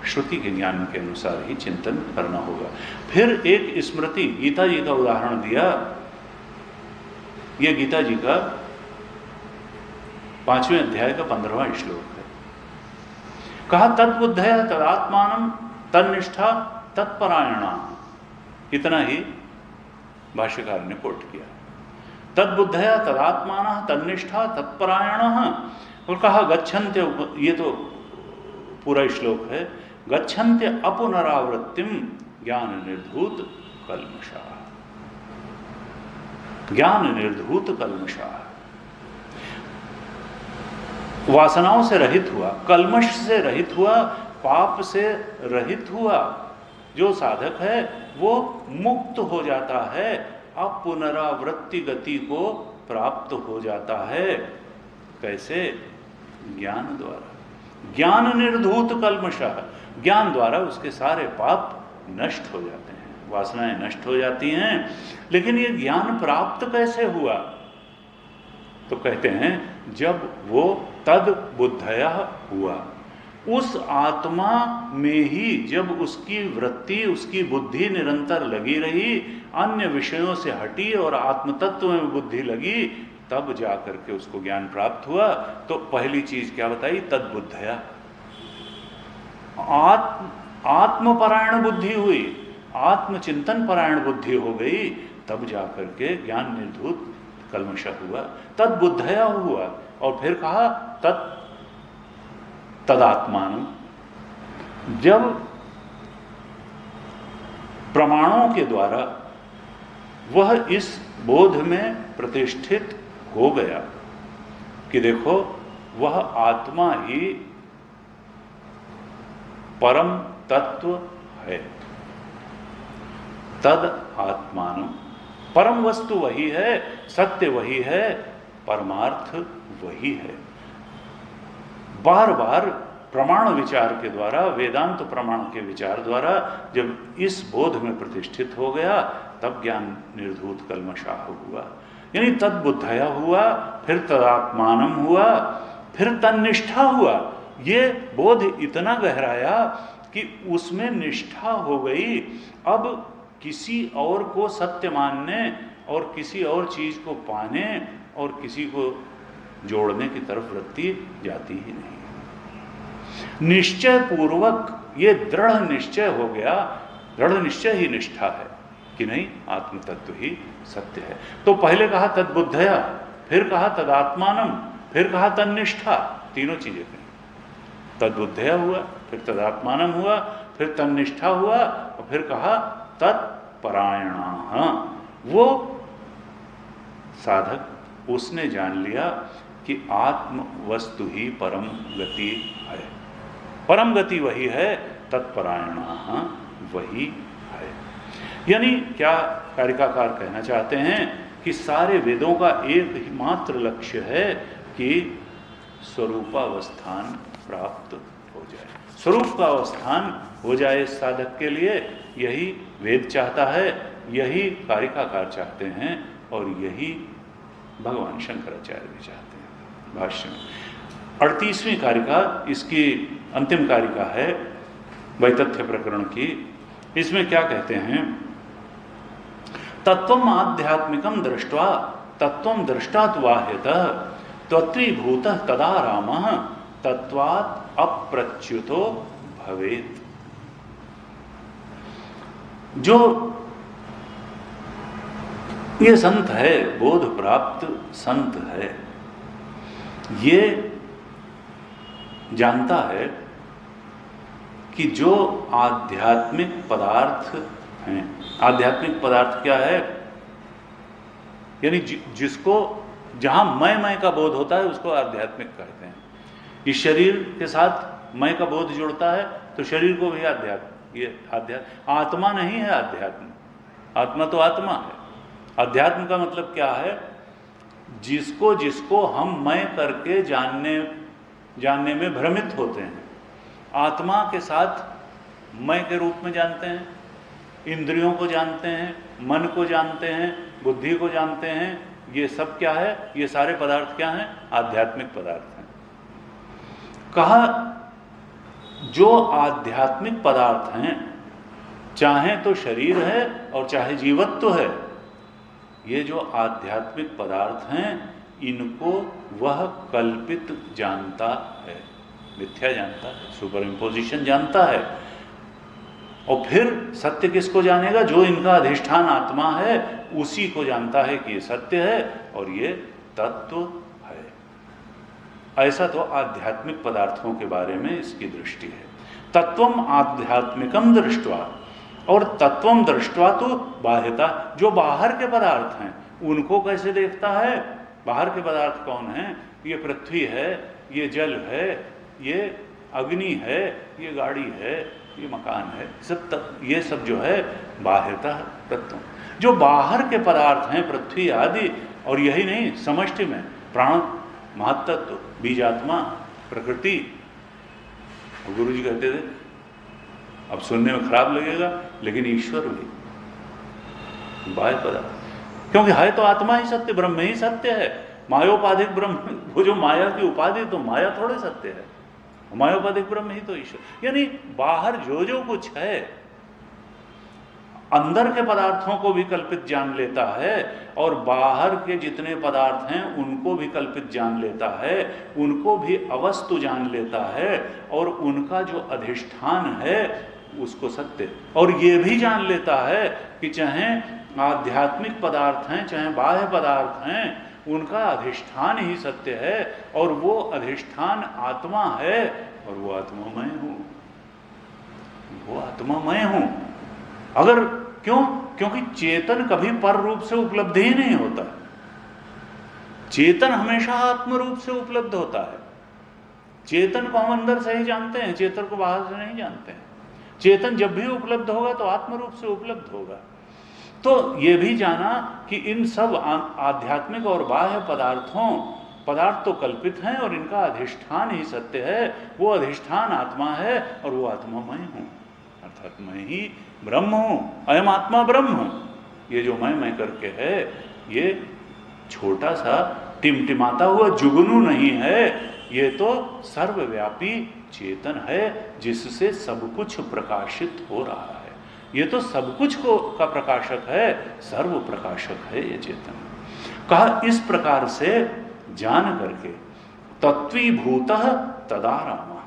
श्रुति के ज्ञान के अनुसार ही चिंतन करना होगा। फिर एक स्मृति गीता जी का उदाहरण दिया। यह गीता जी का 5वें अध्याय का 15वां श्लोक है। कहा तद्बुद्धया तदात्मानं तन्निष्ठा तत्परायणा। इतना ही भाष्यकार ने कोट किया। तद्बुद्धया तदात्मानः तन्निष्ठा तत्परायणः। और कहा गच्छन्त्य, ये तो पूरा श्लोक है, गच्छन्त्य अपुनरावृत्तिम ज्ञान निर्धूत कल्मषाः। ज्ञान निर्धूत कल्मषाः, वासनाओं से रहित हुआ, कल्मष से रहित हुआ, पाप से रहित हुआ जो साधक है वो मुक्त हो जाता है, अपुनरावृत्ति गति को प्राप्त हो जाता है। कैसे? ज्ञान द्वारा। ज्ञान निर्धूत कल्मषः, ज्ञान द्वारा उसके सारे पाप नष्ट हो जाते हैं, वासनाएं नष्ट हो जाती हैं। लेकिन ये ज्ञान प्राप्त कैसे हुआ? तो कहते हैं जब वो तद बुद्धया हुआ, उस आत्मा में ही जब उसकी वृत्ति, उसकी बुद्धि निरंतर लगी रही, अन्य विषयों से हटी और आत्म तत्व में बुद्धि लगी, तब जाकर के उसको ज्ञान प्राप्त हुआ। तो पहली चीज क्या बताई? तद्बुद्धया, आत्मपरायण बुद्धि हुई, आत्मचिंतन परायण बुद्धि हो गई, तब जाकर के ज्ञान निर्धूत कल्मश हुआ, तद्बुद्धया हुआ। और फिर कहा तदात्मान, जब प्रमाणों के द्वारा वह इस बोध में प्रतिष्ठित हो गया कि देखो वह आत्मा ही परम तत्व है, तद आत्मान, परम वस्तु वही है, सत्य वही है, परमार्थ वही है। बार बार प्रमाण विचार के द्वारा, वेदांत प्रमाण के विचार द्वारा जब इस बोध में प्रतिष्ठित हो गया, तब ज्ञान निर्धूत कल्मषाह हुआ, यानी तद्बुद्धया हुआ, फिर तदात्मानम हुआ, फिर तन्निष्ठा हुआ। ये बोध इतना गहराया कि उसमें निष्ठा हो गई। अब किसी और को सत्य मानने और किसी और चीज को पाने और किसी को जोड़ने की तरफ वृत्ति जाती ही नहीं। निश्चय पूर्वक ये दृढ़ निश्चय हो गया, दृढ़ निश्चय ही निष्ठा है कि नहीं, आत्म तत्व ही सत्य है। तो पहले कहा तद्बुद्धया, फिर कहा तदात्मानम, फिर कहा तन्निष्ठा, तीनों चीजें कही। तद्बुद्धया हुआ, फिर तदात्मानम हुआ, फिर तन्निष्ठा हुआ, और फिर कहा तत्परायणा। वो साधक, उसने जान लिया कि आत्म वस्तु ही परम गति है, परम गति वही है, तत्परायणा वही है। यानी क्या कारिकाकार कहना चाहते हैं कि सारे वेदों का एक ही मात्र लक्ष्य है कि स्वरूपावस्थान प्राप्त हो जाए, स्वरूप का अवस्थान हो जाए साधक के लिए। यही वेद चाहता है, यही कारिकाकार चाहते हैं, और यही भगवान शंकराचार्य भी चाहते हैं। भाष्य में 38वीं कारिका, इसकी अंतिम कारिका है वैतथ्य प्रकरण की। इसमें क्या कहते हैं? तत्वम आध्यात्मिकम दृष्ट्वा तत्वम दृष्टात् वाह्यतः त्वत्रीभूतः तदा रामः तत्वात् अप्रच्युतो भवेत्। जो ये संत है, बोध प्राप्त संत है, ये जानता है कि जो आध्यात्मिक पदार्थ हैं, आध्यात्मिक पदार्थ क्या है? यानी जिसको, जहां मैं का बोध होता है उसको आध्यात्मिक कहते हैं। इस शरीर के साथ मैं का बोध जुड़ता है तो शरीर को भी आध्यात्म, ये आध्यात्म, आत्मा नहीं है आध्यात्म, आत्मा तो आत्मा है। अध्यात्म का मतलब क्या है? जिसको जिसको हम मैं करके जानने में भ्रमित होते हैं, आत्मा के साथ मैं के रूप में जानते हैं, इंद्रियों को जानते हैं, मन को जानते हैं, बुद्धि को जानते हैं। ये सब क्या है? ये सारे पदार्थ क्या हैं? आध्यात्मिक पदार्थ हैं। कहा जो आध्यात्मिक पदार्थ हैं, चाहे तो शरीर है और चाहे जीवत्व है, ये जो आध्यात्मिक पदार्थ हैं, इनको वह कल्पित जानता है, मिथ्या जानता है, सुपर इम्पोजिशन जानता है। और फिर सत्य किसको जानेगा? जो इनका अधिष्ठान आत्मा है, उसी को जानता है कि ये सत्य है और ये तत्व है। ऐसा तो आध्यात्मिक पदार्थों के बारे में इसकी दृष्टि है। तत्वम आध्यात्मिकम दृष्ट्वा, और तत्वम दृष्ट्वा तो बाह्यता, जो बाहर के पदार्थ हैं उनको कैसे देखता है? बाहर के पदार्थ कौन हैं? ये पृथ्वी है, ये जल है, ये अग्नि है, ये गाड़ी है, ये मकान है, ये सब जो है बाह्यता तत्व। जो बाहर के पदार्थ हैं, पृथ्वी आदि, और यही नहीं, समष्टि में प्राण, महत्तत्व, बीजात्मा, प्रकृति। गुरु जी कहते थे, अब सुनने में खराब लगेगा, लेकिन ईश्वर भी बाह्य पदार्थ, क्योंकि है तो आत्मा ही सत्य, ब्रह्म ही सत्य है। मायोपाधिक ब्रह्म, वो जो माया की उपाधि, तो माया थोड़े सत्य है, मयोपाधिक ब्रह्म ही तो ईश्वर। यानी बाहर जो जो कुछ है, अंदर के पदार्थों को भी कल्पित जान लेता है और बाहर के जितने पदार्थ हैं उनको भी कल्पित जान लेता है, उनको भी अवस्तु जान लेता है और उनका जो अधिष्ठान है उसको सत्य, और ये भी जान लेता है कि चाहे आध्यात्मिक पदार्थ हैं चाहे बाह्य पदार्थ हैं, उनका अधिष्ठान ही सत्य है और वो अधिष्ठान आत्मा है और वो आत्मा मैं हूं, वो आत्मा मैं हूं। अगर क्यों? क्योंकि चेतन कभी पर रूप से उपलब्ध ही नहीं होता, चेतन हमेशा आत्म रूप से उपलब्ध होता है। चेतन को हम अंदर से ही जानते हैं, चेतन को बाहर से नहीं जानते हैं। चेतन जब भी उपलब्ध होगा तो आत्म रूप से उपलब्ध होगा। तो ये भी जाना कि इन सब आध्यात्मिक और बाह्य पदार्थ तो कल्पित हैं और इनका अधिष्ठान ही सत्य है, वो अधिष्ठान आत्मा है और वो आत्मा मैं हूं, अर्थात मैं ही ब्रह्म हूं। अयम आत्मा ब्रह्म, ये जो मैं करके है ये छोटा सा टिमटिमाता हुआ जुगनू नहीं है, ये तो सर्वव्यापी चेतन है जिससे सब कुछ प्रकाशित हो रहा है। ये तो सब कुछ का प्रकाशक है, सर्व प्रकाशक है ये चेतन। कहा इस प्रकार से जान करके तत्वीभूतः तदारामः,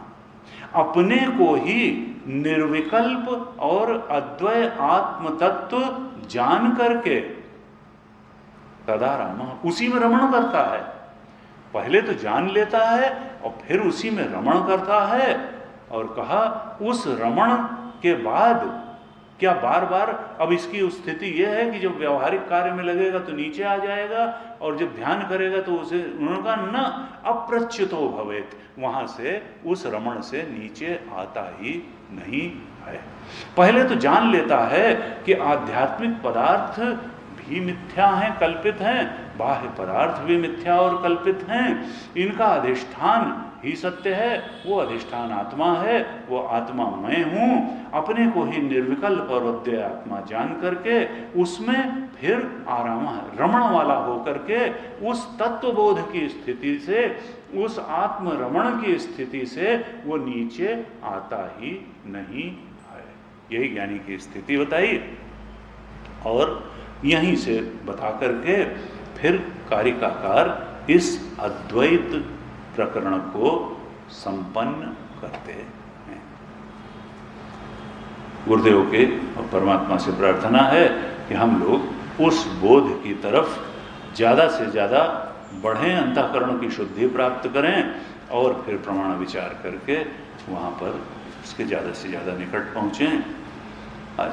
अपने को ही निर्विकल्प और अद्वय आत्म तत्व जान करके तदारामः, उसी में रमण करता है। पहले तो जान लेता है और फिर उसी में रमण करता है। और कहा उस रमण के बाद क्या बार बार, अब इसकी स्थिति यह है कि जब व्यवहारिक कार्य में लगेगा तो नीचे आ जाएगा और जब ध्यान करेगा तो उसे उन्होंने कहा न अप्रच्युतो भवेत, वहां से उस रमण से नीचे आता ही नहीं है। पहले तो जान लेता है कि आध्यात्मिक पदार्थ भी मिथ्या हैं, कल्पित हैं, बाह्य पदार्थ भी मिथ्या और कल्पित हैं, इनका अधिष्ठान ही सत्य है, वो अधिष्ठान आत्मा है, वो आत्मा मैं हूं। अपने को ही निर्विकल्प और अद्वय आत्मा जान करके उसमें फिर आराम रमण वाला होकर के उस तत्वबोध की स्थिति से, उस आत्म रमण की स्थिति से वो नीचे आता ही नहीं है। यही ज्ञानी की स्थिति बताई और यहीं से बता करके फिर कारिकाकार इस अद्वैत प्रकरण को संपन्न करते हैं। गुरुदेव के और परमात्मा से प्रार्थना है कि हम लोग उस बोध की तरफ ज़्यादा से ज़्यादा बढ़ें, अंतःकरण की शुद्धि प्राप्त करें और फिर प्रमाण विचार करके वहाँ पर उसके ज़्यादा से ज़्यादा निकट पहुँचें। आज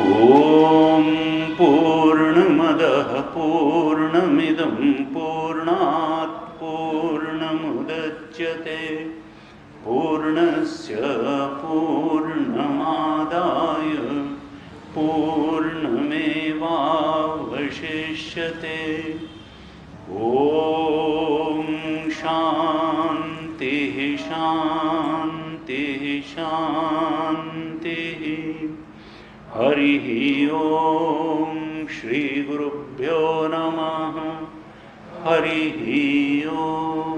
ओम पूर्णमदः पूर्णमिदं पूर्णात् पूर्णमुदच्यते पूर्णस्य पूर्णमादाय पूर्णमेवावशिष्यते। ओम शान्तिः शान्तिः शान्तिः। हरिः ओम श्री गुरुभ्यो नमः। हरिः ओम।